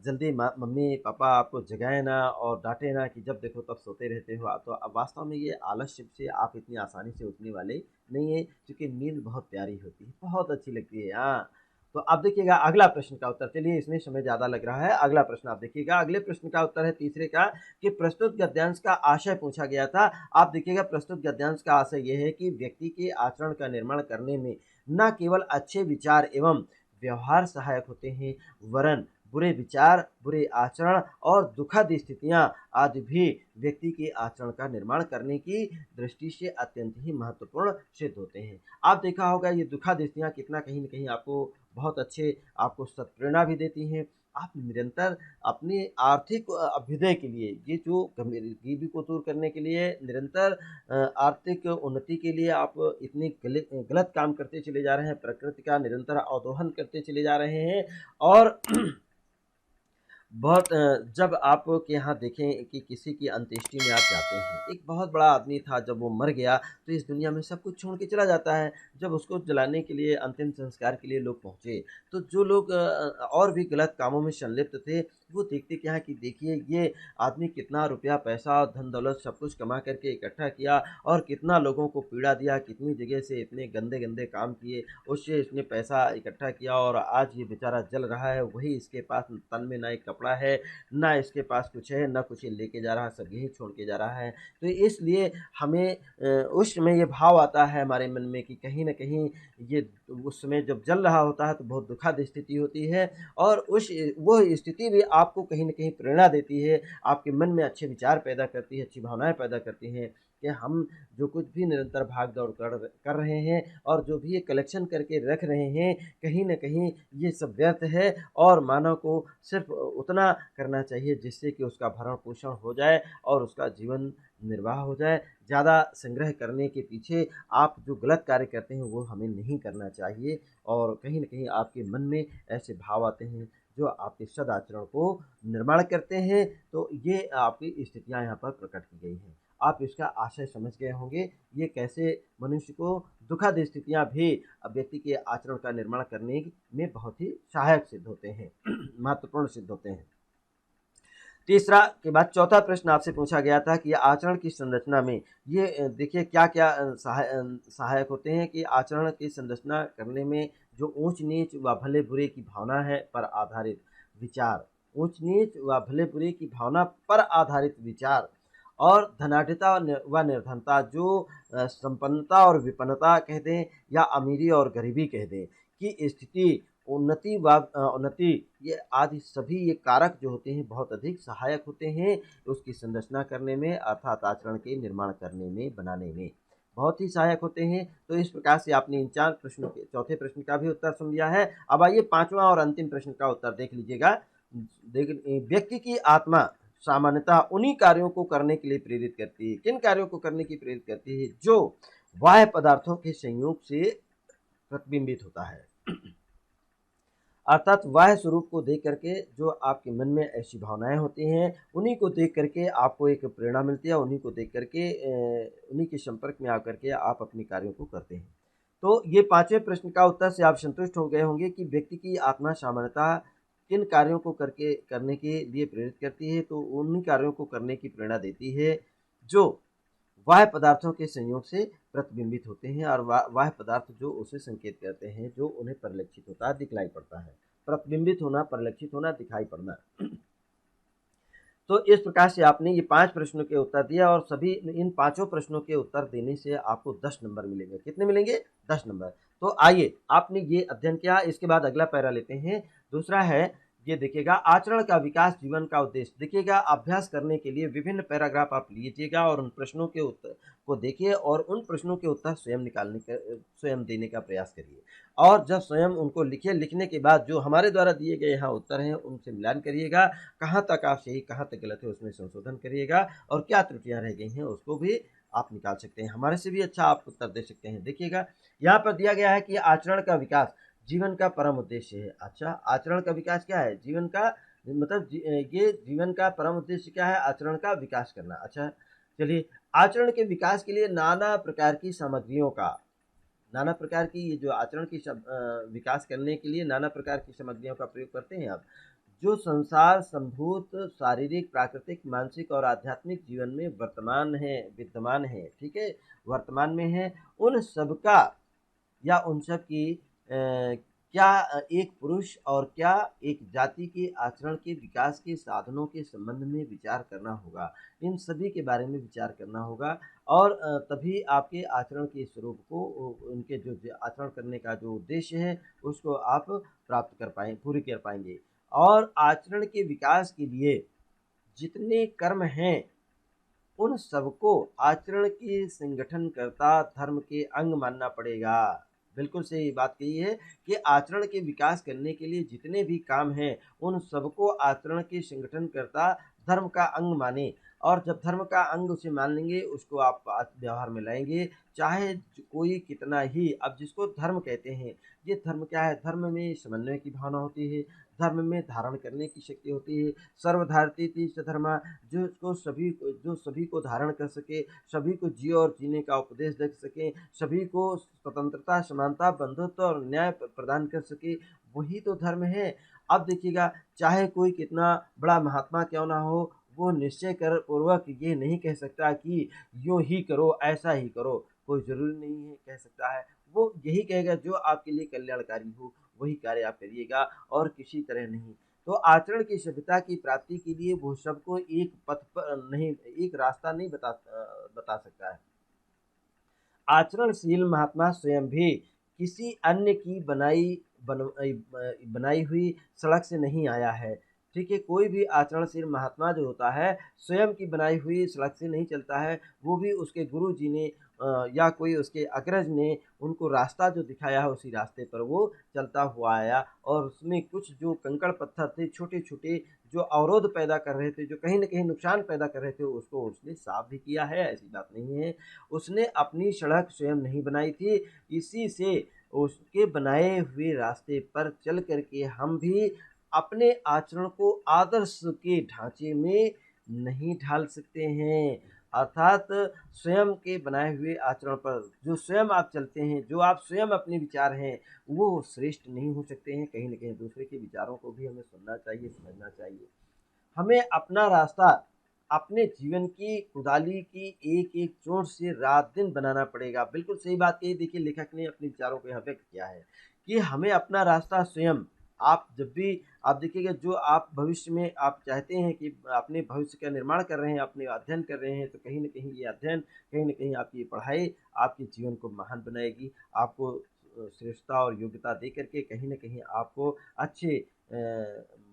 जल्दी मम्मी-पापा आपको जगाएँ ना और डाँटे ना कि जब देखो तब सोते रहते हो, तो अब वास्तव में ये आलस्य से आप इतनी आसानी से उठने वाले नहीं हैं, क्योंकि नींद बहुत प्यारी होती है, बहुत अच्छी लगती है। हाँ, तो अब देखिएगा अगला प्रश्न का उत्तर, चलिए इसमें समय ज़्यादा लग रहा है, अगला प्रश्न आप देखिएगा। अगले प्रश्न का उत्तर है तीसरे का कि प्रस्तुत गद्यांश का आशय पूछा गया था। आप देखिएगा प्रस्तुत गद्यांश का आशय ये है कि व्यक्ति के आचरण का निर्माण करने में न केवल अच्छे विचार एवं व्यवहार सहायक होते हैं, वरन बुरे विचार, बुरे आचरण और दुखद स्थितियां आदि भी व्यक्ति के आचरण का निर्माण करने की दृष्टि से अत्यंत ही महत्वपूर्ण सिद्ध होते हैं। आप देखा होगा ये दुखद स्थितियां कितना कहीं न कहीं आपको बहुत अच्छे आपको सत्प्रेरणा भी देती हैं। आप निरंतर अपनी आर्थिक अभ्युदय के लिए, ये जो गरीबी को दूर करने के लिए निरंतर आर्थिक उन्नति के लिए आप इतने गलत काम करते चले जा रहे हैं, प्रकृति का निरंतर अवदोहन करते चले जा रहे हैं और बहुत जब आपके यहाँ देखें कि किसी की अंत्येष्टि में आप जाते हैं, एक बहुत बड़ा आदमी था, जब वो मर गया तो इस दुनिया में सब कुछ छोड़ के चला जाता है। जब उसको जलाने के लिए, अंतिम संस्कार के लिए लोग पहुँचे, तो जो लोग और भी गलत कामों में संलिप्त थे, वो देखते क्या है कि देखिए ये आदमी कितना रुपया, पैसा, धन दौलत सब कुछ कमा करके इकट्ठा किया और कितना लोगों को पीड़ा दिया, कितनी जगह से इतने गंदे-गंदे काम किए, उससे इसने पैसा इकट्ठा किया और आज ये बेचारा जल रहा है। वही इसके पास तन में ना एक कपड़ा है, ना इसके पास कुछ है, ना कुछ ये लेके जा रहा है, सब यहीं छोड़ के जा रहा है। तो इसलिए हमें उस समय ये भाव आता है हमारे मन में कि कहीं न कहीं ये उस समय जब जल रहा होता है तो बहुत दुखद स्थिति होती है और उस वो स्थिति भी आपको कहीं न कहीं प्रेरणा देती है, आपके मन में अच्छे विचार पैदा करती है, अच्छी भावनाएँ पैदा करती हैं कि हम जो कुछ भी निरंतर भाग-दौड़ कर रहे हैं और जो भी ये कलेक्शन करके रख रहे हैं, कहीं न कहीं ये सब व्यर्थ है और मानव को सिर्फ़ उतना करना चाहिए जिससे कि उसका भरण-पोषण हो जाए और उसका जीवन निर्वाह हो जाए। ज़्यादा संग्रह करने के पीछे आप जो गलत कार्य करते हैं, वो हमें नहीं करना चाहिए और कहीं न कहीं आपके मन में ऐसे भाव आते हैं, जो आपके सदाचरण को निर्माण करते हैं। तो ये आपकी स्थितियाँ यहाँ पर प्रकट की गई हैं। आप इसका आशय समझ गए होंगे, ये कैसे मनुष्य को दुखद स्थितियाँ भी व्यक्ति के आचरण का निर्माण करने में बहुत ही सहायक सिद्ध होते हैं, महत्वपूर्ण सिद्ध होते हैं। तीसरा के बाद चौथा प्रश्न आपसे पूछा गया था कि आचरण की संरचना में ये देखिए क्या-क्या सहायक होते हैं कि आचरण की संरचना करने में जो ऊँच-नीच व भले-बुरे की भावना है पर आधारित विचार, ऊँच-नीच व भले-बुरे की भावना पर आधारित विचार और धनाढ्यता व निर्धनता जो संपन्नता और विपन्नता कह दें या अमीरी और गरीबी कह दें की स्थिति, उन्नति ये आदि सभी ये कारक जो होते हैं बहुत अधिक सहायक होते हैं उसकी संरचना करने में अर्थात आचरण के निर्माण करने में, बनाने में बहुत ही सहायक होते हैं। तो इस प्रकार से आपने इन 4 प्रश्नों के चौथे प्रश्न का भी उत्तर सुन लिया है। अब आइए 5वां और अंतिम प्रश्न का उत्तर देख लीजिएगा। व्यक्ति की आत्मा सामान्यतः उन्हीं कार्यों को करने के लिए प्रेरित करती है। किन कार्यों को करने की प्रेरित करती है? जो बाह्य पदार्थों के संयोग से प्रतिबिंबित होता है। अर्थात बाह्य स्वरूप को देख करके जो आपके मन में ऐसी भावनाएँ होती हैं, उन्हीं को देख करके आपको एक प्रेरणा मिलती है, उन्हीं को देख करके उन्हीं के संपर्क में आकर के आप अपने कार्यों को करते हैं। तो ये 5वें प्रश्न का उत्तर से आप संतुष्ट हो गए होंगे कि व्यक्ति की आत्मा सामान्यतः किन कार्यों को करने के लिए प्रेरित करती है, तो उन्हीं कार्यों को करने की प्रेरणा देती है, जो बाह्य पदार्थों के संयोग से प्रतिबिंबित होते हैं और बाह्य पदार्थ जो उसे संकेत करते हैं, जो उन्हें परिलक्षित होता है, दिखलाई पड़ता है। प्रतिबिंबित होना, परिलक्षित होना, दिखाई पड़ना। तो इस प्रकार से आपने ये 5 प्रश्नों के उत्तर दिया और सभी इन पाँचों प्रश्नों के उत्तर देने से आपको 10 नंबर मिलेंगे। कितने मिलेंगे? 10 नंबर। तो आइए, आपने ये अध्ययन किया, इसके बाद अगला पैरा लेते हैं। दूसरा है, ये देखिएगा आचरण का विकास जीवन का उद्देश्य। देखिएगा अभ्यास करने के लिए विभिन्न पैराग्राफ आप लीजिएगा और उन प्रश्नों के उत्तर को देखिए और उन प्रश्नों के उत्तर स्वयं देने का प्रयास करिए। और जब स्वयं उनको लिखिए, लिखने के बाद जो हमारे द्वारा दिए गए यहाँ उत्तर हैं, उनसे मिलान करिएगा। कहाँ तक आप सही, कहाँ तक गलत है, उसमें संशोधन करिएगा और क्या त्रुटियाँ रह गई हैं, उसको भी आप निकाल सकते हैं। हमारे से भी अच्छा आप उत्तर दे सकते हैं। देखिएगा, यहाँ पर दिया गया है कि आचरण का विकास जीवन का परम उद्देश्य है। अच्छा, आचरण का विकास क्या है? जीवन का मतलब ये जीवन का परम उद्देश्य क्या है? आचरण का विकास करना। अच्छा, चलिए, आचरण के विकास के लिए नाना प्रकार की सामग्रियों का, नाना प्रकार की ये जो आचरण की विकास करने के लिए नाना प्रकार की सामग्रियों का प्रयोग करते हैं आप, जो संसार संभूत शारीरिक, प्राकृतिक, मानसिक और आध्यात्मिक जीवन में विद्यमान है, ठीक है? वर्तमान में है, उन सबका या उन सब की क्या एक पुरुष और क्या एक जाति के आचरण के विकास के साधनों के संबंध में विचार करना होगा। इन सभी के बारे में विचार करना होगा और तभी आपके आचरण के स्वरूप को उनके जो आचरण करने का जो उद्देश्य है उसको आप प्राप्त कर पाएँ पूरी कर पाएँगे। और आचरण के विकास के लिए जितने कर्म हैं उन सबको आचरण के संगठनकर्ता धर्म के अंग मानना पड़ेगा। बिल्कुल सही बात कही है कि आचरण के विकास करने के लिए जितने भी काम हैं, उन सबको आचरण के संगठनकर्ता धर्म का अंग मानें और जब धर्म का अंग उसे मान लेंगे, उसको आप व्यवहार में लाएँगे, चाहे कोई कितना ही अब जिसको धर्म कहते हैं, ये धर्म क्या है? धर्म में समन्वय की भावना होती है, धर्म में धारण करने की शक्ति होती है, सर्वधार्यते च धर्मा जो सभी को धारण कर सके, सभी को जिए और जीने का उपदेश दे सके, सभी को स्वतंत्रता, समानता, बंधुत्व और न्याय प्रदान कर सके, वही तो धर्म है। अब देखिएगा, चाहे कोई कितना बड़ा महात्मा क्यों ना हो, वो निश्चय कर पूर्वक ये नहीं कह सकता कि यूँ ही करो, ऐसा ही करो, कोई ज़रूरी नहीं है कह सकता है। वो यही कहेगा जो आपके लिए कल्याणकारी हो, वही कार्य आप करिएगा और किसी तरह नहीं। तो आचरण की सभ्यता की प्राप्ति के लिए वो सबको एक पथ पर नहीं एक रास्ता नहीं बता सकता है। आचरणशील महात्मा स्वयं भी किसी अन्य की बनाई हुई सड़क से नहीं आया है। ठीक है, कोई भी आचरणशील महात्मा जो होता है स्वयं की बनाई हुई सड़क से नहीं चलता है, वो भी उसके गुरु जी ने या कोई उसके अग्रज ने उनको रास्ता जो दिखाया है उसी रास्ते पर वो चलता हुआ आया और उसमें कुछ जो कंकड़ पत्थर थे छोटे-छोटे जो अवरोध पैदा कर रहे थे, जो कहीं न कहीं नुकसान पैदा कर रहे थे, उसको उसने साफ भी किया है, ऐसी बात नहीं है। उसने अपनी सड़क स्वयं नहीं बनाई थी, इसी से उसके बनाए हुए रास्ते पर चल कर के हम भी अपने आचरण को आदर्श के ढाँचे में नहीं ढाल सकते हैं। अर्थात स्वयं के बनाए हुए आचरण पर जो स्वयं आप चलते हैं, जो आप स्वयं अपने विचार हैं, वो श्रेष्ठ नहीं हो सकते हैं। कहीं न कहीं दूसरे के विचारों को भी हमें सुनना चाहिए, समझना चाहिए। हमें अपना रास्ता अपने जीवन की कुदाली की एक-एक चोट से रात-दिन बनाना पड़ेगा। बिल्कुल सही बात कही देखिए लेखक ने अपने विचारों को यहाँ व्यक्त किया है कि हमें अपना रास्ता स्वयं आप जब भी आप देखिएगा जो आप भविष्य में आप चाहते हैं कि अपने भविष्य का निर्माण कर रहे हैं, अपने अध्ययन कर रहे हैं, तो कहीं न कहीं ये अध्ययन, कहीं न कहीं आपकी ये पढ़ाई आपके जीवन को महान बनाएगी। आपको श्रेष्ठता और योग्यता दे कर के कहीं न कहीं आपको अच्छे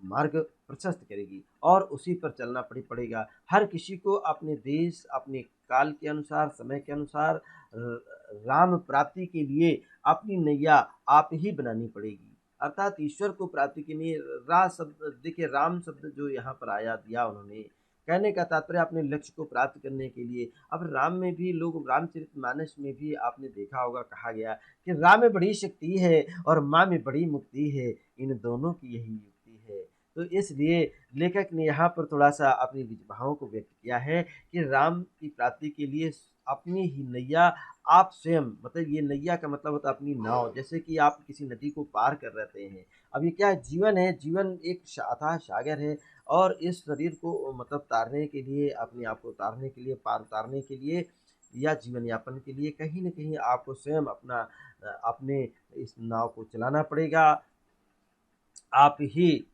मार्ग प्रशस्त करेगी और उसी पर चलना पड़ेगा। हर किसी को अपने देश, अपने काल के अनुसार, समय के अनुसार राम प्राप्ति के लिए अपनी नैया आप ही बनानी पड़ेगी। अर्थात ईश्वर को प्राप्ति के लिए रा शब्द देखिए राम शब्द जो यहाँ पर आया दिया उन्होंने, कहने का तात्पर्य अपने लक्ष्य को प्राप्त करने के लिए। अब राम में भी लोग रामचरितमानस में भी आपने देखा होगा कहा गया कि राम में बड़ी शक्ति है और माँ में बड़ी मुक्ति है, इन दोनों की यही युक्ति है। तो इसलिए लेखक ने यहाँ पर थोड़ा-सा अपनी भावों को व्यक्त किया है कि राम की प्राप्ति के लिए अपनी ही नैया आप स्वयं मतलब ये नैया का मतलब होता है अपनी नाव, जैसे कि आप किसी नदी को पार कर रहते हैं। अब ये क्या है जीवन है, जीवन एक अथाह सागर है और इस शरीर को मतलब तारने के लिए, अपने आप को उतारने के लिए, पार उतारने के लिए या जीवन यापन के लिए कहीं न कहीं आपको स्वयं अपने इस नाव को चलाना पड़ेगा। आप ही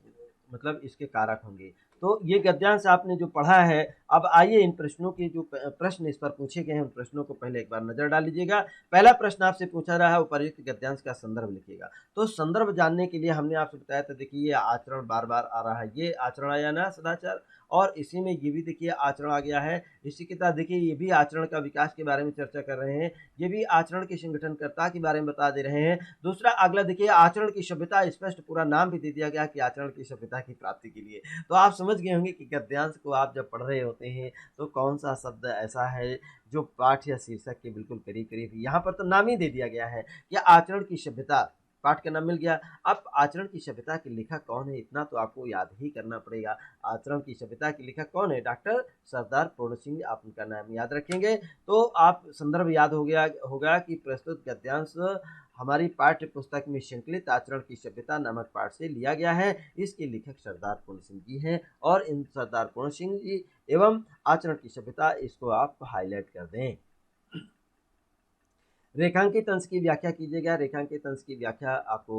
मतलब इसके कारक होंगे। तो ये गद्यांश आपने जो पढ़ा है, अब आइए इन प्रश्नों के जो प्रश्न इस पर पूछे गए हैं, उन प्रश्नों को पहले एक बार नज़र डाल लीजिएगा। पहला प्रश्न आपसे पूछा रहा है, उपर्युक्त गद्यांश का संदर्भ लिखिएगा। तो संदर्भ जानने के लिए हमने आपसे बताया था देखिए ये आचरण बार-बार आ रहा है, ये आचरण आया ना सदाचार और इसी में ये भी देखिए आचरण आ गया है। इसी के साथ देखिए ये भी आचरण का विकास के बारे में चर्चा कर रहे हैं, ये भी आचरण के संगठनकर्ता के बारे में बता दे रहे हैं। दूसरा अगला देखिए आचरण की सभ्यता स्पष्ट पूरा नाम भी दे दिया गया कि आचरण की सभ्यता की प्राप्ति के लिए। तो आप समझ गए होंगे कि गद्यांश को आप जब पढ़ रहे होते हैं तो कौन-सा शब्द ऐसा है जो पाठ या शीर्षक के बिल्कुल करीब-करीब यहाँ पर तो नाम ही दे दिया गया है कि आचरण की सभ्यता, पाठ का नाम मिल गया। अब आचरण की सभ्यता के लेखक कौन है इतना तो आपको याद ही करना पड़ेगा। आचरण की सभ्यता के लेखक कौन है? डॉक्टर सरदार पूर्ण सिंह आप उनका नाम याद रखेंगे तो आप संदर्भ याद हो गया होगा कि प्रस्तुत गद्यांश हमारी पाठ्य पुस्तक में संकलित आचरण की सभ्यता नामक पाठ से लिया गया है। इसके लेखक सरदार पूर्ण सिंह जी हैं और इन सरदार पूर्ण सिंह जी एवं आचरण की सभ्यता इसको आप हाईलाइट कर दें। रेखांकित अंश की व्याख्या कीजिएगा। रेखांकित अंश की व्याख्या आपको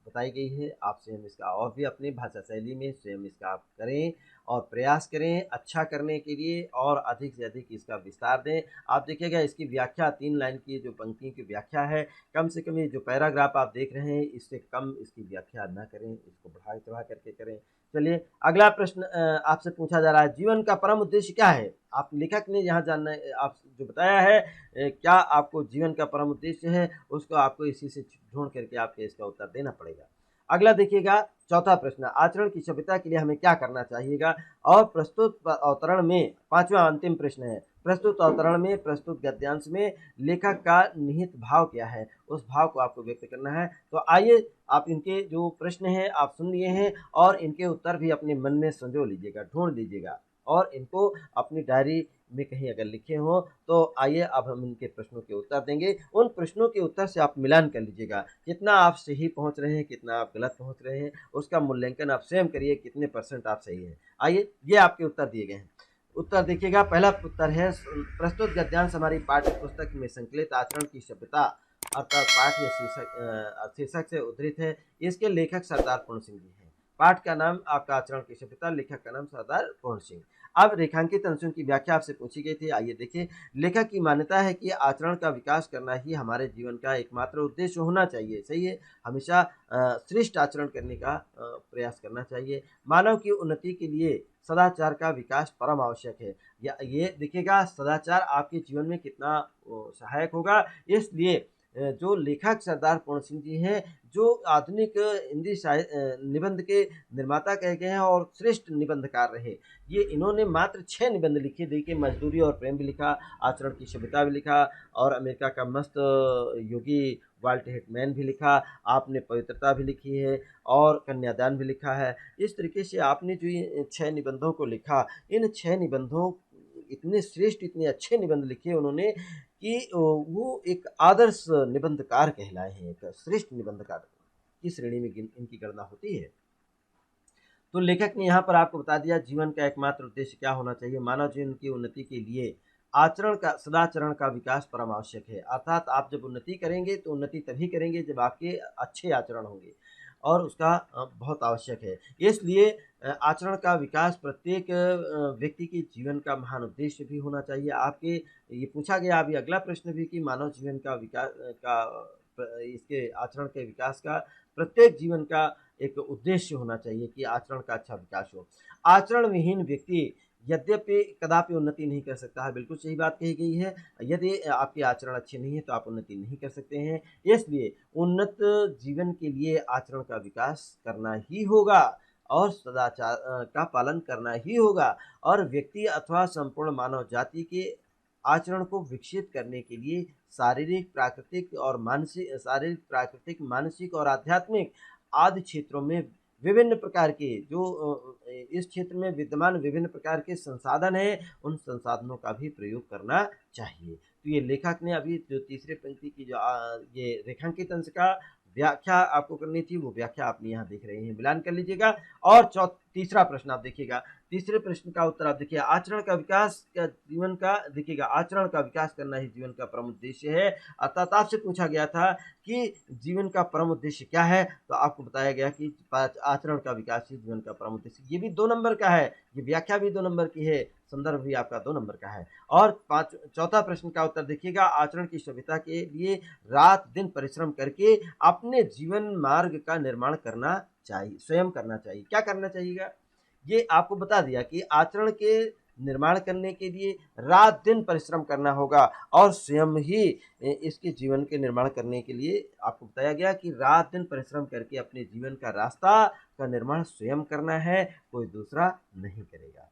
बताई गई है। आप स्वयं इसका और भी अपनी भाषा शैली में स्वयं इसका आप करें और प्रयास करें अच्छा करने के लिए और अधिक से अधिक इसका विस्तार दें। आप देखिएगा इसकी व्याख्या 3 लाइन की जो पंक्तियों की व्याख्या है, कम से कम ये जो पैराग्राफ आप देख रहे हैं इससे कम इसकी व्याख्या ना करें, इसको बढ़ा-चढ़ा करके करें। चलिए अगला प्रश्न आपसे पूछा जा रहा है, जीवन का परम उद्देश्य क्या है? आप लेखक ने यहाँ जानना आप जो बताया है क्या आपको जीवन का परम उद्देश्य है, उसको आपको इसी से ढूँढ करके आपको इसका उत्तर देना पड़ेगा। अगला देखिएगा चौथा प्रश्न, आचरण की सभ्यता के लिए हमें क्या करना चाहिएगा? और प्रस्तुत अवतरण में 5वां अंतिम प्रश्न है, प्रस्तुत अवतरण में प्रस्तुत गद्यांश में लेखक का निहित भाव क्या है? उस भाव को आपको व्यक्त करना है। तो आइए आप इनके जो प्रश्न हैं आप सुन लिए हैं और इनके उत्तर भी अपने मन में संजो लीजिएगा, ढूँढ लीजिएगा और इनको अपनी डायरी में कहीं अगर लिखे हों तो आइए अब हम इनके प्रश्नों के उत्तर देंगे। उन प्रश्नों के उत्तर से आप मिलान कर लीजिएगा, कितना आप सही पहुँच रहे हैं, कितना आप गलत पहुँच रहे हैं, उसका मूल्यांकन आप स्वयं करिए कितने % आप सही हैं। आइए ये आपके उत्तर दिए गए हैं। उत्तर देखिएगा, पहला उत्तर है प्रस्तुत गद्यांश हमारी पाठ्य पुस्तक में संकलित आचरण की सभ्यता अर्थात पाठ या शीर्षक से उद्धृत है। इसके लेखक सरदार पूर्ण सिंह जी हैं। पाठ का नाम आपका आचरण की सभ्यता, लेखक का नाम सरदार पूर्ण सिंह। अब रेखांकित अंशों की व्याख्या आपसे पूछी गई थी, आइए देखिए। लेखक की मान्यता है कि आचरण का विकास करना ही हमारे जीवन का एकमात्र उद्देश्य होना चाहिए। सही है, हमेशा श्रेष्ठ आचरण करने का प्रयास करना चाहिए। मानव की उन्नति के लिए सदाचार का विकास परम आवश्यक है। या ये देखिएगा सदाचार आपके जीवन में कितना सहायक होगा। इसलिए जो लेखक सरदार पूर्ण सिंह जी हैं, जो आधुनिक हिंदी निबंध के निर्माता कहे गए हैं और श्रेष्ठ निबंधकार रहे। ये इन्होंने मात्र 6 निबंध लिखे। देखिए मजदूरी और प्रेम भी लिखा, आचरण की सभ्यता भी लिखा और अमेरिका का मस्त योगी वाल्ट हिटमैन भी लिखा। आपने पवित्रता भी लिखी है और कन्यादान भी लिखा है। इस तरीके से आपने जो ये 6 निबंधों को लिखा, इन 6 निबंधों इतने श्रेष्ठ इतने अच्छे निबंध लिखे उन्होंने कि वो एक आदर्श निबंधकार कहलाए हैं, एक श्रेष्ठ निबंधकार की श्रेणी में इनकी गणना होती है। तो लेखक ने यहाँ पर आपको बता दिया जीवन का एकमात्र उद्देश्य क्या होना चाहिए। मानव जीवन की उन्नति के लिए आचरण का सदाचरण का विकास परम आवश्यक है। अर्थात आप जब उन्नति करेंगे तो उन्नति तभी करेंगे जब आपके अच्छे आचरण होंगे और उसका बहुत आवश्यक है। इसलिए आचरण का विकास प्रत्येक व्यक्ति के जीवन का महान उद्देश्य भी होना चाहिए। आपके ये पूछा गया अभी अगला प्रश्न भी कि मानव जीवन का विकास का इसके आचरण के विकास का प्रत्येक जीवन का एक उद्देश्य होना चाहिए कि आचरण का अच्छा विकास हो। आचरण विहीन व्यक्ति यद्यपि कदापि उन्नति नहीं कर सकता है, बिल्कुल सही बात कही गई है। यदि आपके आचरण अच्छे नहीं है तो आप उन्नति नहीं कर सकते हैं। इसलिए उन्नत जीवन के लिए आचरण का विकास करना ही होगा और सदाचार का पालन करना ही होगा और व्यक्ति अथवा संपूर्ण मानव जाति के आचरण को विकसित करने के लिए शारीरिक, प्राकृतिक, मानसिक और आध्यात्मिक आदि क्षेत्रों में विभिन्न प्रकार के जो इस क्षेत्र में विद्यमान विभिन्न प्रकार के संसाधन हैं, उन संसाधनों का भी प्रयोग करना चाहिए। तो ये लेखक ने अभी जो तीसरे पंक्ति की जो ये रेखांकित अंश का व्याख्या आपको करनी थी, वो व्याख्या आपने यहाँ देख रहे हैं, मिलान कर लीजिएगा। और तीसरा प्रश्न आप देखिएगा, तीसरे प्रश्न का उत्तर आप देखिए, आचरण का विकास का जीवन का देखिएगा, आचरण का विकास करना ही जीवन का परम उद्देश्य है। अर्थात आपसे पूछा गया था कि जीवन का परम उद्देश्य क्या है, तो आपको बताया गया कि आचरण का विकास ही जीवन का परम उद्देश्य। ये भी 2 नंबर का है, ये व्याख्या भी 2 नंबर की है, संदर्भ भी आपका 2 नंबर का है। और चौथा प्रश्न का उत्तर देखिएगा, आचरण की सभ्यता के लिए रात दिन परिश्रम करके अपने जीवन मार्ग का निर्माण करना चाहिए, स्वयं करना चाहिए। क्या करना चाहिएगा? ये आपको बता दिया कि आचरण के निर्माण करने के लिए रात दिन परिश्रम करना होगा और स्वयं ही इसके जीवन के निर्माण करने के लिए आपको बताया गया कि रात दिन परिश्रम करके अपने जीवन का रास्ता का निर्माण स्वयं करना है, कोई दूसरा नहीं करेगा।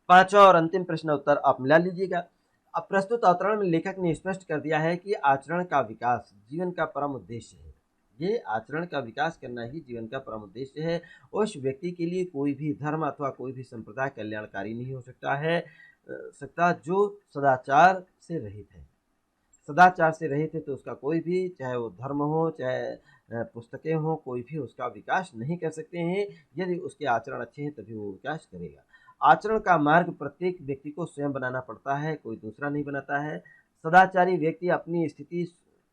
5वां और अंतिम प्रश्न उत्तर आप मिला लीजिएगा। अब प्रस्तुत अवतरण में लेखक ने स्पष्ट कर दिया है कि आचरण का विकास जीवन का परम उद्देश्य है। ये आचरण का विकास करना ही जीवन का परम उद्देश्य है। उस व्यक्ति के लिए कोई भी धर्म अथवा कोई भी संप्रदाय कल्याणकारी नहीं हो सकता जो सदाचार से रहित है। सदाचार से रहित है तो उसका कोई भी, चाहे वो धर्म हो चाहे पुस्तकें हो, कोई भी उसका विकास नहीं कर सकते हैं। यदि उसके आचरण अच्छे हैं तभी वो विकास करेगा। आचरण का मार्ग प्रत्येक व्यक्ति को स्वयं बनाना पड़ता है, कोई दूसरा नहीं बनाता है। सदाचारी व्यक्ति अपनी स्थिति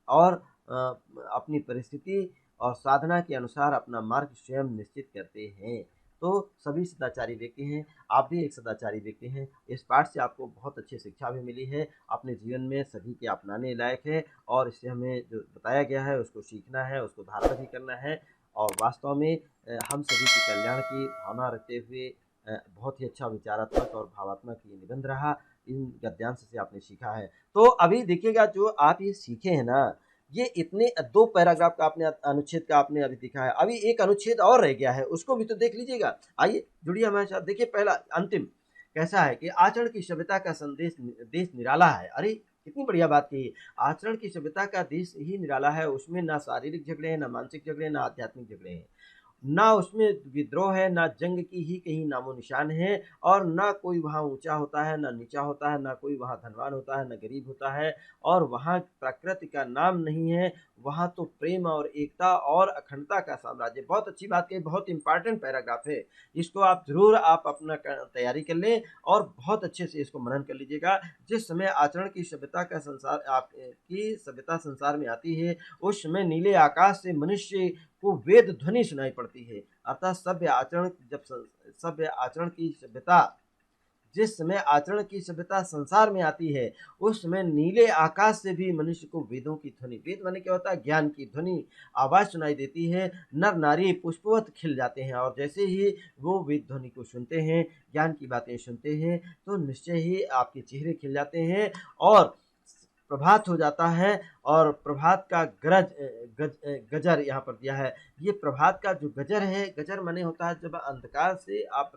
और अपनी परिस्थिति और साधना के अनुसार अपना मार्ग स्वयं निश्चित करते हैं। तो सभी सदाचारी व्यक्ति हैं, आप भी एक सदाचारी व्यक्ति हैं। इस पाठ से आपको बहुत अच्छी शिक्षा भी मिली है, अपने जीवन में सभी के अपनाने लायक है और इससे हमें जो बताया गया है उसको सीखना है, उसको धारण भी करना है। और वास्तव में हम सभी के कल्याण की भावना रखते हुए बहुत ही अच्छा विचारात्मक और भावात्मक ये निबंध रहा। इन गद्यांश से आपने सीखा है। तो अभी देखिएगा जो आप ये सीखे हैं ना, ये इतने 2 पैराग्राफ का आपने अनुच्छेद का आपने अभी देखा है, अभी एक अनुच्छेद और रह गया है, उसको भी तो देख लीजिएगा। आइए जुड़िए हमारे साथ। देखिए पहला अंतिम कैसा है कि आचरण की सभ्यता का संदेश देश निराला है। अरे कितनी बढ़िया बात कही। आचरण की सभ्यता का देश ही निराला है, उसमें ना शारीरिक झगड़े हैं, ना मानसिक झगड़े हैं, ना आध्यात्मिक झगड़े हैं, ना उसमें विद्रोह है, ना जंग की ही कहीं नामो निशान है, और ना कोई वहाँ ऊंचा होता है ना नीचा होता है, ना कोई वहाँ धनवान होता है ना गरीब होता है, और वहाँ प्रकृति का नाम नहीं है, वहाँ तो प्रेम और एकता और अखंडता का साम्राज्य। बहुत अच्छी बात कही, बहुत इंपॉर्टेंट पैराग्राफ है। इसको आप जरूर आप अपना तैयारी कर लें और बहुत अच्छे से इसको मनन कर लीजिएगा। जिस समय आचरण की सभ्यता का संसार आपकी सभ्यता संसार में आती है, उस समय नीले आकाश से मनुष्य को वेद ध्वनि सुनाई पड़ती है। अर्थात सभ्य आचरण जब सभ्य आचरण की सभ्यता जिस समय आचरण की सभ्यता संसार में आती है, उस समय नीले आकाश से भी मनुष्य को वेदों की ध्वनि, वेद माने क्या होता है, ज्ञान की ध्वनि, आवाज सुनाई देती है। नर नारी पुष्पवत खिल जाते हैं और जैसे ही वो वेद ध्वनि को सुनते हैं, ज्ञान की बातें सुनते हैं, तो निश्चय ही आपके चेहरे खिल जाते हैं और प्रभात हो जाता है। और प्रभात का गजर यहाँ पर दिया है। ये प्रभात का जो गजर है, गजर माने होता है जब अंधकार से आप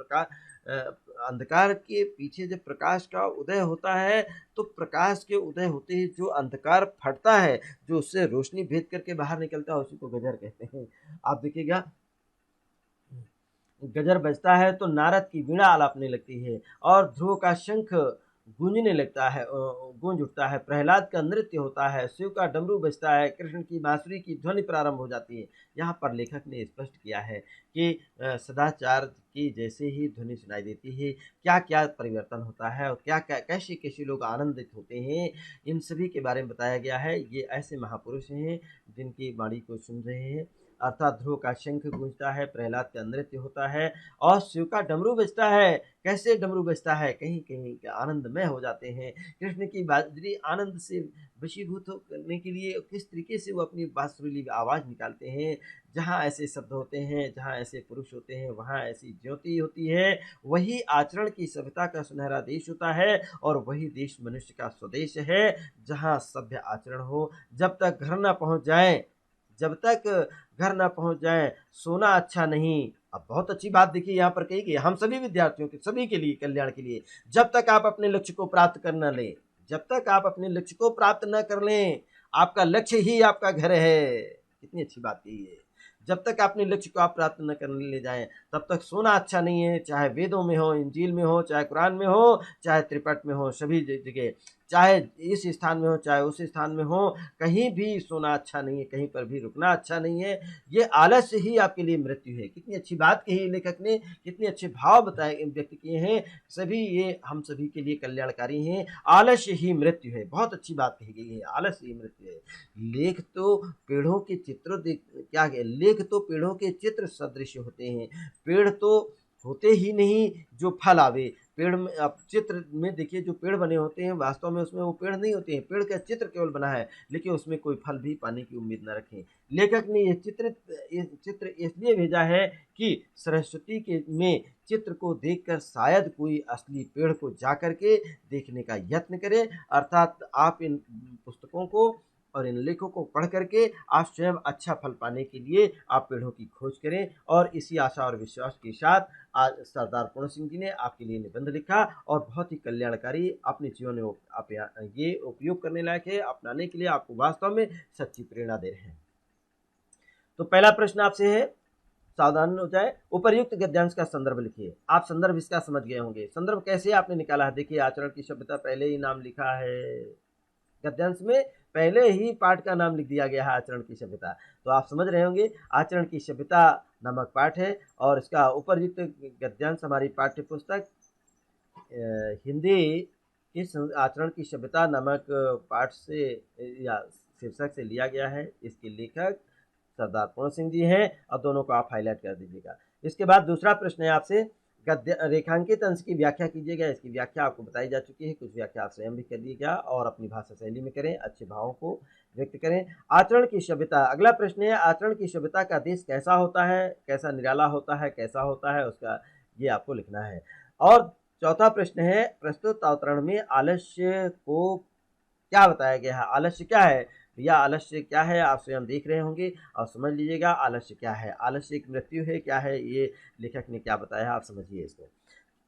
अंधकार के पीछे जब प्रकाश का उदय होता है, तो प्रकाश के उदय होते ही जो अंधकार फटता है, जो उससे रोशनी भेद करके बाहर निकलता है, उसी को गजर कहते हैं। आप देखिएगा गजर बजता है तो नारद की वीणा आलापने लगती है और ध्रुव का शंख गूंजने लगता है, गूंज उठता है। प्रहलाद का नृत्य होता है, शिव का डमरू बजता है, कृष्ण की बांसुरी की ध्वनि प्रारंभ हो जाती है। यहाँ पर लेखक ने स्पष्ट किया है कि सदाचार की जैसे ही ध्वनि सुनाई देती है, क्या क्या परिवर्तन होता है और क्या क्या कैसे कैसे लोग आनंदित होते हैं, इन सभी के बारे में बताया गया है। ये ऐसे महापुरुष हैं जिनकी वाणी को सुन रहे हैं। अर्थात ध्रुव का शंख गूंजता है, प्रहलाद का नृत्य होता है और शिव का डमरू बजता है। कैसे डमरू बजता है, कहीं कहीं आनंदमय हो जाते हैं। कृष्ण की बांसुरी आनंद से वशीभूत करने के लिए किस तरीके से वो अपनी बांसुरीली आवाज निकालते हैं। जहाँ ऐसे शब्द होते हैं, जहाँ ऐसे पुरुष होते हैं, वहाँ ऐसी ज्योति होती है। वही आचरण की सभ्यता का सुनहरा देश होता है और वही देश मनुष्य का स्वदेश है, जहाँ सभ्य आचरण हो। जब तक घर न पहुँच जाए, जब तक घर न पहुंच जाए, सोना अच्छा नहीं। अब बहुत अच्छी बात देखिए यहाँ पर कही गई, हम सभी विद्यार्थियों के सभी के लिए कल्याण के लिए। जब तक आप अपने लक्ष्य को प्राप्त कर न लें, जब तक आप अपने लक्ष्य को प्राप्त न कर लें, आपका लक्ष्य ही आपका घर है। कितनी अच्छी बात कही है। जब तक अपने लक्ष्य को आप प्राप्त न करने ले जाएं, तब तक सोना अच्छा नहीं है। चाहे वेदों में हो, इंजील में हो, चाहे कुरान में हो, चाहे त्रिपट में हो, सभी जगह, चाहे इस स्थान में हो चाहे उस स्थान में हो, कहीं भी सोना अच्छा नहीं है, कहीं पर भी रुकना अच्छा नहीं है। ये आलस्य ही आपके लिए मृत्यु है। कितनी अच्छी बात कही लेखक ने, कितने अच्छे भाव बताए व्यक्त किए हैं। सभी ये हम सभी के लिए कल्याणकारी हैं। आलस्य ही मृत्यु है, बहुत अच्छी बात कही गई है, आलस्य ही मृत्यु है। लेख तो पेड़ों के चित्र देख क्या है, लेख तो पेड़ों के चित्र सदृश होते हैं। पेड़ तो होते ही नहीं जो फल आवे। पेड़ में आप चित्र में देखिए, जो पेड़ बने होते हैं वास्तव में उसमें वो पेड़ नहीं होते हैं, पेड़ का चित्र केवल बना है, लेकिन उसमें कोई फल भी पाने की उम्मीद न रखें। लेखक ने ये चित्र इसलिए भेजा है कि सरस्वती के में चित्र को देखकर शायद कोई असली पेड़ को जाकर के देखने का यत्न करे। अर्थात आप इन पुस्तकों को और इन लेखों को पढ़ करके आप स्वयं अच्छा फल पाने के लिए आप पेड़ों की खोज करें। और इसी आशा और विश्वास के साथ आज सरदार पूर्ण सिंह जी ने आपके लिए निबंध लिखा और बहुत ही कल्याणकारी अपने जीवन में आप ये उपयोग करने लायक है, अपनाने के लिए आपको वास्तव में सच्ची प्रेरणा दे रहे हैं। तो पहला प्रश्न आपसे है, सावधान हो जाए, उपर्युक्त गद्यांश का संदर्भ लिखिए। आप संदर्भ इसका समझ गए होंगे। संदर्भ कैसे आपने निकाला है, देखिए आचरण की सभ्यता पहले ही नाम लिखा है, गद्यांश में पहले ही पाठ का नाम लिख दिया गया है, आचरण की सभ्यता। तो आप समझ रहे होंगे आचरण की सभ्यता नामक पाठ है और इसका उपरयुक्त गद्यांश हमारी पाठ्य पुस्तक हिंदी इस आचरण की सभ्यता नामक पाठ से या शीर्षक से लिया गया है। इसके लेखक सरदार पूर्ण सिंह जी हैं, और दोनों को आप हाईलाइट कर दीजिएगा। इसके बाद दूसरा प्रश्न है आपसे, गद्य रेखांकित अंश की व्याख्या कीजिएगा। इसकी व्याख्या आपको बताई जा चुकी है, कुछ व्याख्या आप स्वयं भी करिएगा और अपनी भाषा शैली में करें, अच्छे भावों को व्यक्त करें। आचरण की सभ्यता, अगला प्रश्न है, आचरण की सभ्यता का देश कैसा होता है, कैसा निराला होता है, कैसा होता है, उसका ये आपको लिखना है। और चौथा प्रश्न है, प्रस्तुत अवतरण में आलस्य को क्या बताया गया है। आलस्य क्या है भैया, आलस्य क्या है आप स्वयं देख रहे होंगे और समझ लीजिएगा आलस्य क्या है। आलस्य एक मृत्यु है, क्या है ये लेखक ने क्या बताया, आप समझिए इसको।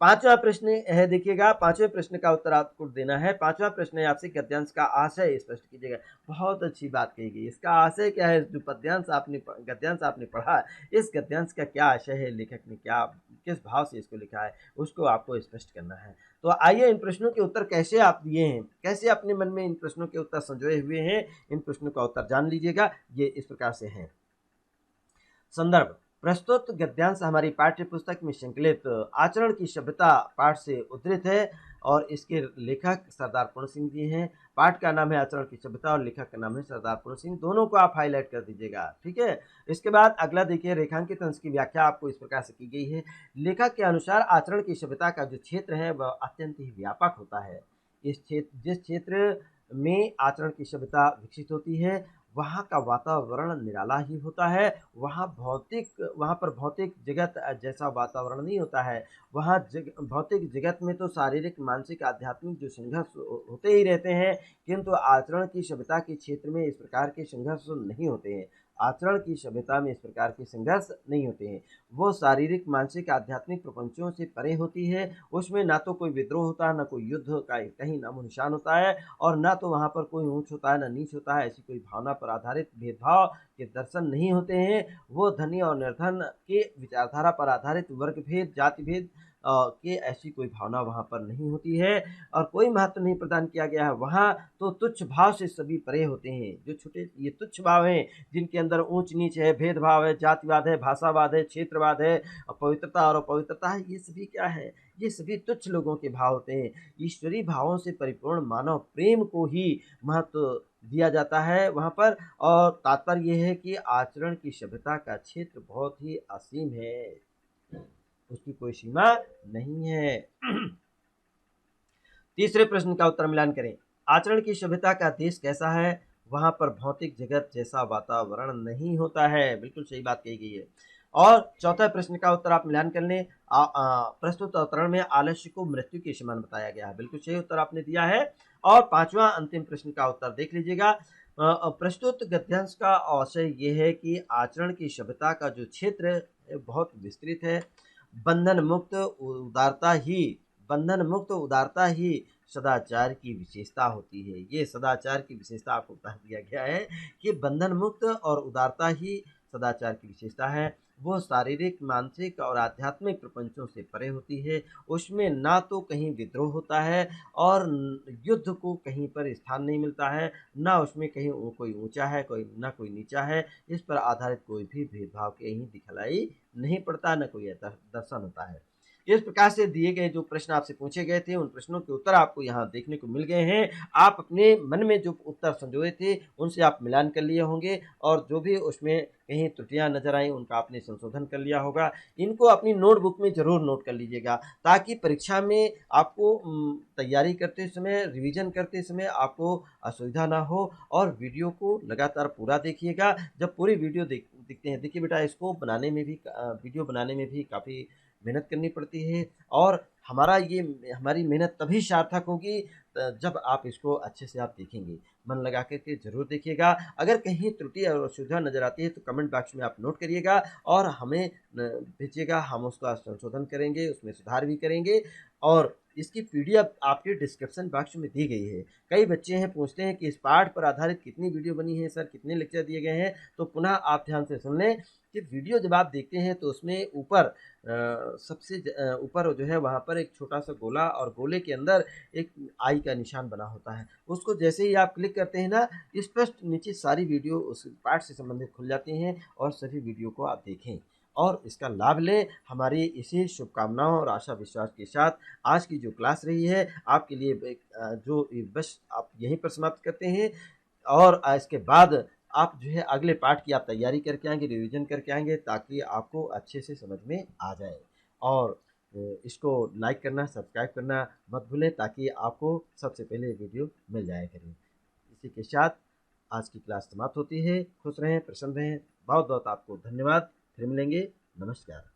पांचवा प्रश्न है, देखिएगा पांचवें प्रश्न का उत्तर आपको देना है। पांचवा प्रश्न है आपसे, गद्यांश का आशय स्पष्ट कीजिएगा। बहुत अच्छी बात कही गई, इसका आशय क्या है, जो गद्यांश आपने पढ़ा, इस गद्यांश का क्या आशय है, लेखक ने क्या किस भाव से इसको लिखा है, उसको आपको स्पष्ट करना है। तो आइए इन प्रश्नों के उत्तर कैसे आप दिए हैं, कैसे अपने मन में इन प्रश्नों के उत्तर संजोए हुए हैं, इन प्रश्नों का उत्तर जान लीजिएगा। ये इस प्रकार से हैं। संदर्भ, प्रस्तुत गद्यांश हमारी पाठ्य पुस्तक में संकलित आचरण की सभ्यता पाठ से उद्धृत है और इसके लेखक सरदार पूर्ण सिंह जी हैं। पाठ का नाम है आचरण की सभ्यता और लेखक का नाम है सरदार पूर्ण सिंह, दोनों को आप हाईलाइट कर दीजिएगा, ठीक है। इसके बाद अगला देखिए, रेखांकित अंश की व्याख्या आपको इस प्रकार से की गई है। लेखक के अनुसार आचरण की सभ्यता का जो क्षेत्र है वह अत्यंत ही व्यापक होता है। जिस क्षेत्र में आचरण की सभ्यता विकसित होती है वहाँ का वातावरण निराला ही होता है। वहाँ पर भौतिक जगत जैसा वातावरण नहीं होता है। वहाँ भौतिक जगत में तो शारीरिक, मानसिक, आध्यात्मिक जो संघर्ष होते ही रहते हैं, किंतु आचरण की सभ्यता के क्षेत्र में इस प्रकार के संघर्ष नहीं होते हैं। आचरण की सभ्यता में इस प्रकार के संघर्ष नहीं होते हैं। वो शारीरिक, मानसिक, आध्यात्मिक प्रपंचों से परे होती है। उसमें ना तो कोई विद्रोह होता है, ना कोई युद्ध का कहीं नामो निशान होता है, और ना तो वहाँ पर कोई ऊंच होता है, ना नीच होता है। ऐसी कोई भावना पर आधारित भेदभाव के दर्शन नहीं होते हैं। वो धनी और निर्धन के विचारधारा पर आधारित वर्ग भेद, जाति भेद के ऐसी कोई भावना वहाँ पर नहीं होती है, और कोई महत्व नहीं प्रदान किया गया है। वहाँ तो तुच्छ भाव से सभी परे होते हैं। जो छोटे ये तुच्छ भाव हैं, जिनके अंदर ऊंच नीच है, भेदभाव है, जातिवाद है, भाषावाद है, क्षेत्रवाद है, पवित्रता और अपवित्रता है, ये सभी क्या है, ये सभी तुच्छ लोगों के भाव होते हैं। ईश्वरीय भावों से परिपूर्ण मानव प्रेम को ही महत्व दिया जाता है वहाँ पर। और तात्पर्य यह है कि आचरण की सभ्यता का क्षेत्र बहुत ही असीम है, उसकी कोई सीमा नहीं है। तीसरे प्रश्न का उत्तर मिलान करें। आचरण की सभ्यता का देश कैसा है, वहां पर भौतिक जगत जैसा वातावरण नहीं होता है। बिल्कुल सही बात कही गई है। और चौथा प्रश्न का उत्तर आप मिलान कर लें। प्रस्तुत अवतरण में आलस्य को मृत्यु के समान बताया गया है। बिल्कुल सही उत्तर आपने दिया है। और पांचवा अंतिम प्रश्न का उत्तर देख लीजिएगा। प्रस्तुत गद्यांश का आशय ये है कि आचरण की सभ्यता का जो क्षेत्र बहुत विस्तृत है। बंधन मुक्त उदारता ही सदाचार की विशेषता होती है। ये सदाचार की विशेषता आपको बता दिया गया है कि बंधन मुक्त और उदारता ही सदाचार की विशेषता है। वो शारीरिक, मानसिक और आध्यात्मिक प्रपंचों से परे होती है। उसमें ना तो कहीं विद्रोह होता है और युद्ध को कहीं पर स्थान नहीं मिलता है, ना उसमें कहीं कोई ऊंचा है, ना कोई नीचा है। इस पर आधारित कोई भी भेदभाव कहीं दिखलाई नहीं पड़ता, न कोई दर्शन होता है। इस प्रकार से दिए गए जो प्रश्न आपसे पूछे गए थे, उन प्रश्नों के उत्तर आपको यहाँ देखने को मिल गए हैं। आप अपने मन में जो उत्तर संजोए थे उनसे आप मिलान कर लिए होंगे, और जो भी उसमें कहीं त्रुटियां नजर आई उनका आपने संशोधन कर लिया होगा। इनको अपनी नोटबुक में जरूर नोट कर लीजिएगा, ताकि परीक्षा में आपको तैयारी करते समय, रिवीजन करते समय आपको असुविधा ना हो। और वीडियो को लगातार पूरा देखिएगा। जब पूरी वीडियो देखते हैं, देखिए बेटा, इसको बनाने में भी वीडियो बनाने में भी काफ़ी मेहनत करनी पड़ती है, और हमारी मेहनत तभी सार्थक होगी जब आप इसको अच्छे से आप देखेंगे। मन लगा करके जरूर देखिएगा। अगर कहीं त्रुटि और असुविधा नजर आती है तो कमेंट बॉक्स में आप नोट करिएगा और हमें भेजिएगा। हम उसका संशोधन करेंगे, उसमें सुधार भी करेंगे। और इसकी पीडीएफ आपके डिस्क्रिप्शन बॉक्स में दी गई है। कई बच्चे हैं पूछते हैं कि इस पाठ पर आधारित कितनी वीडियो बनी है सर, कितने लेक्चर दिए गए हैं। तो पुनः आप ध्यान से सुन लें कि वीडियो जब आप देखते हैं तो उसमें ऊपर सबसे ऊपर जो है वहाँ पर एक छोटा सा गोला, और गोले के अंदर एक आई का निशान बना होता है। उसको जैसे ही आप क्लिक करते हैं ना, स्पष्ट नीचे सारी वीडियो उस पाठ से संबंधित खुल जाती हैं, और सभी वीडियो को आप देखें और इसका लाभ लें। हमारी इसी शुभकामनाओं और आशा विश्वास के साथ आज की जो क्लास रही है आपके लिए जो बस आप यहीं पर समाप्त करते हैं। और इसके बाद आप जो है अगले पाठ की आप तैयारी करके आएँगे, रिवीजन करके आएँगे, ताकि आपको अच्छे से समझ में आ जाए। और इसको लाइक करना, सब्सक्राइब करना मत भूलें, ताकि आपको सबसे पहले वीडियो मिल जाया करे। इसी के साथ आज की क्लास समाप्त होती है। खुश रहें, प्रसन्न रहें। बहुत-बहुत आपको धन्यवाद। फिर मिलेंगे। नमस्कार।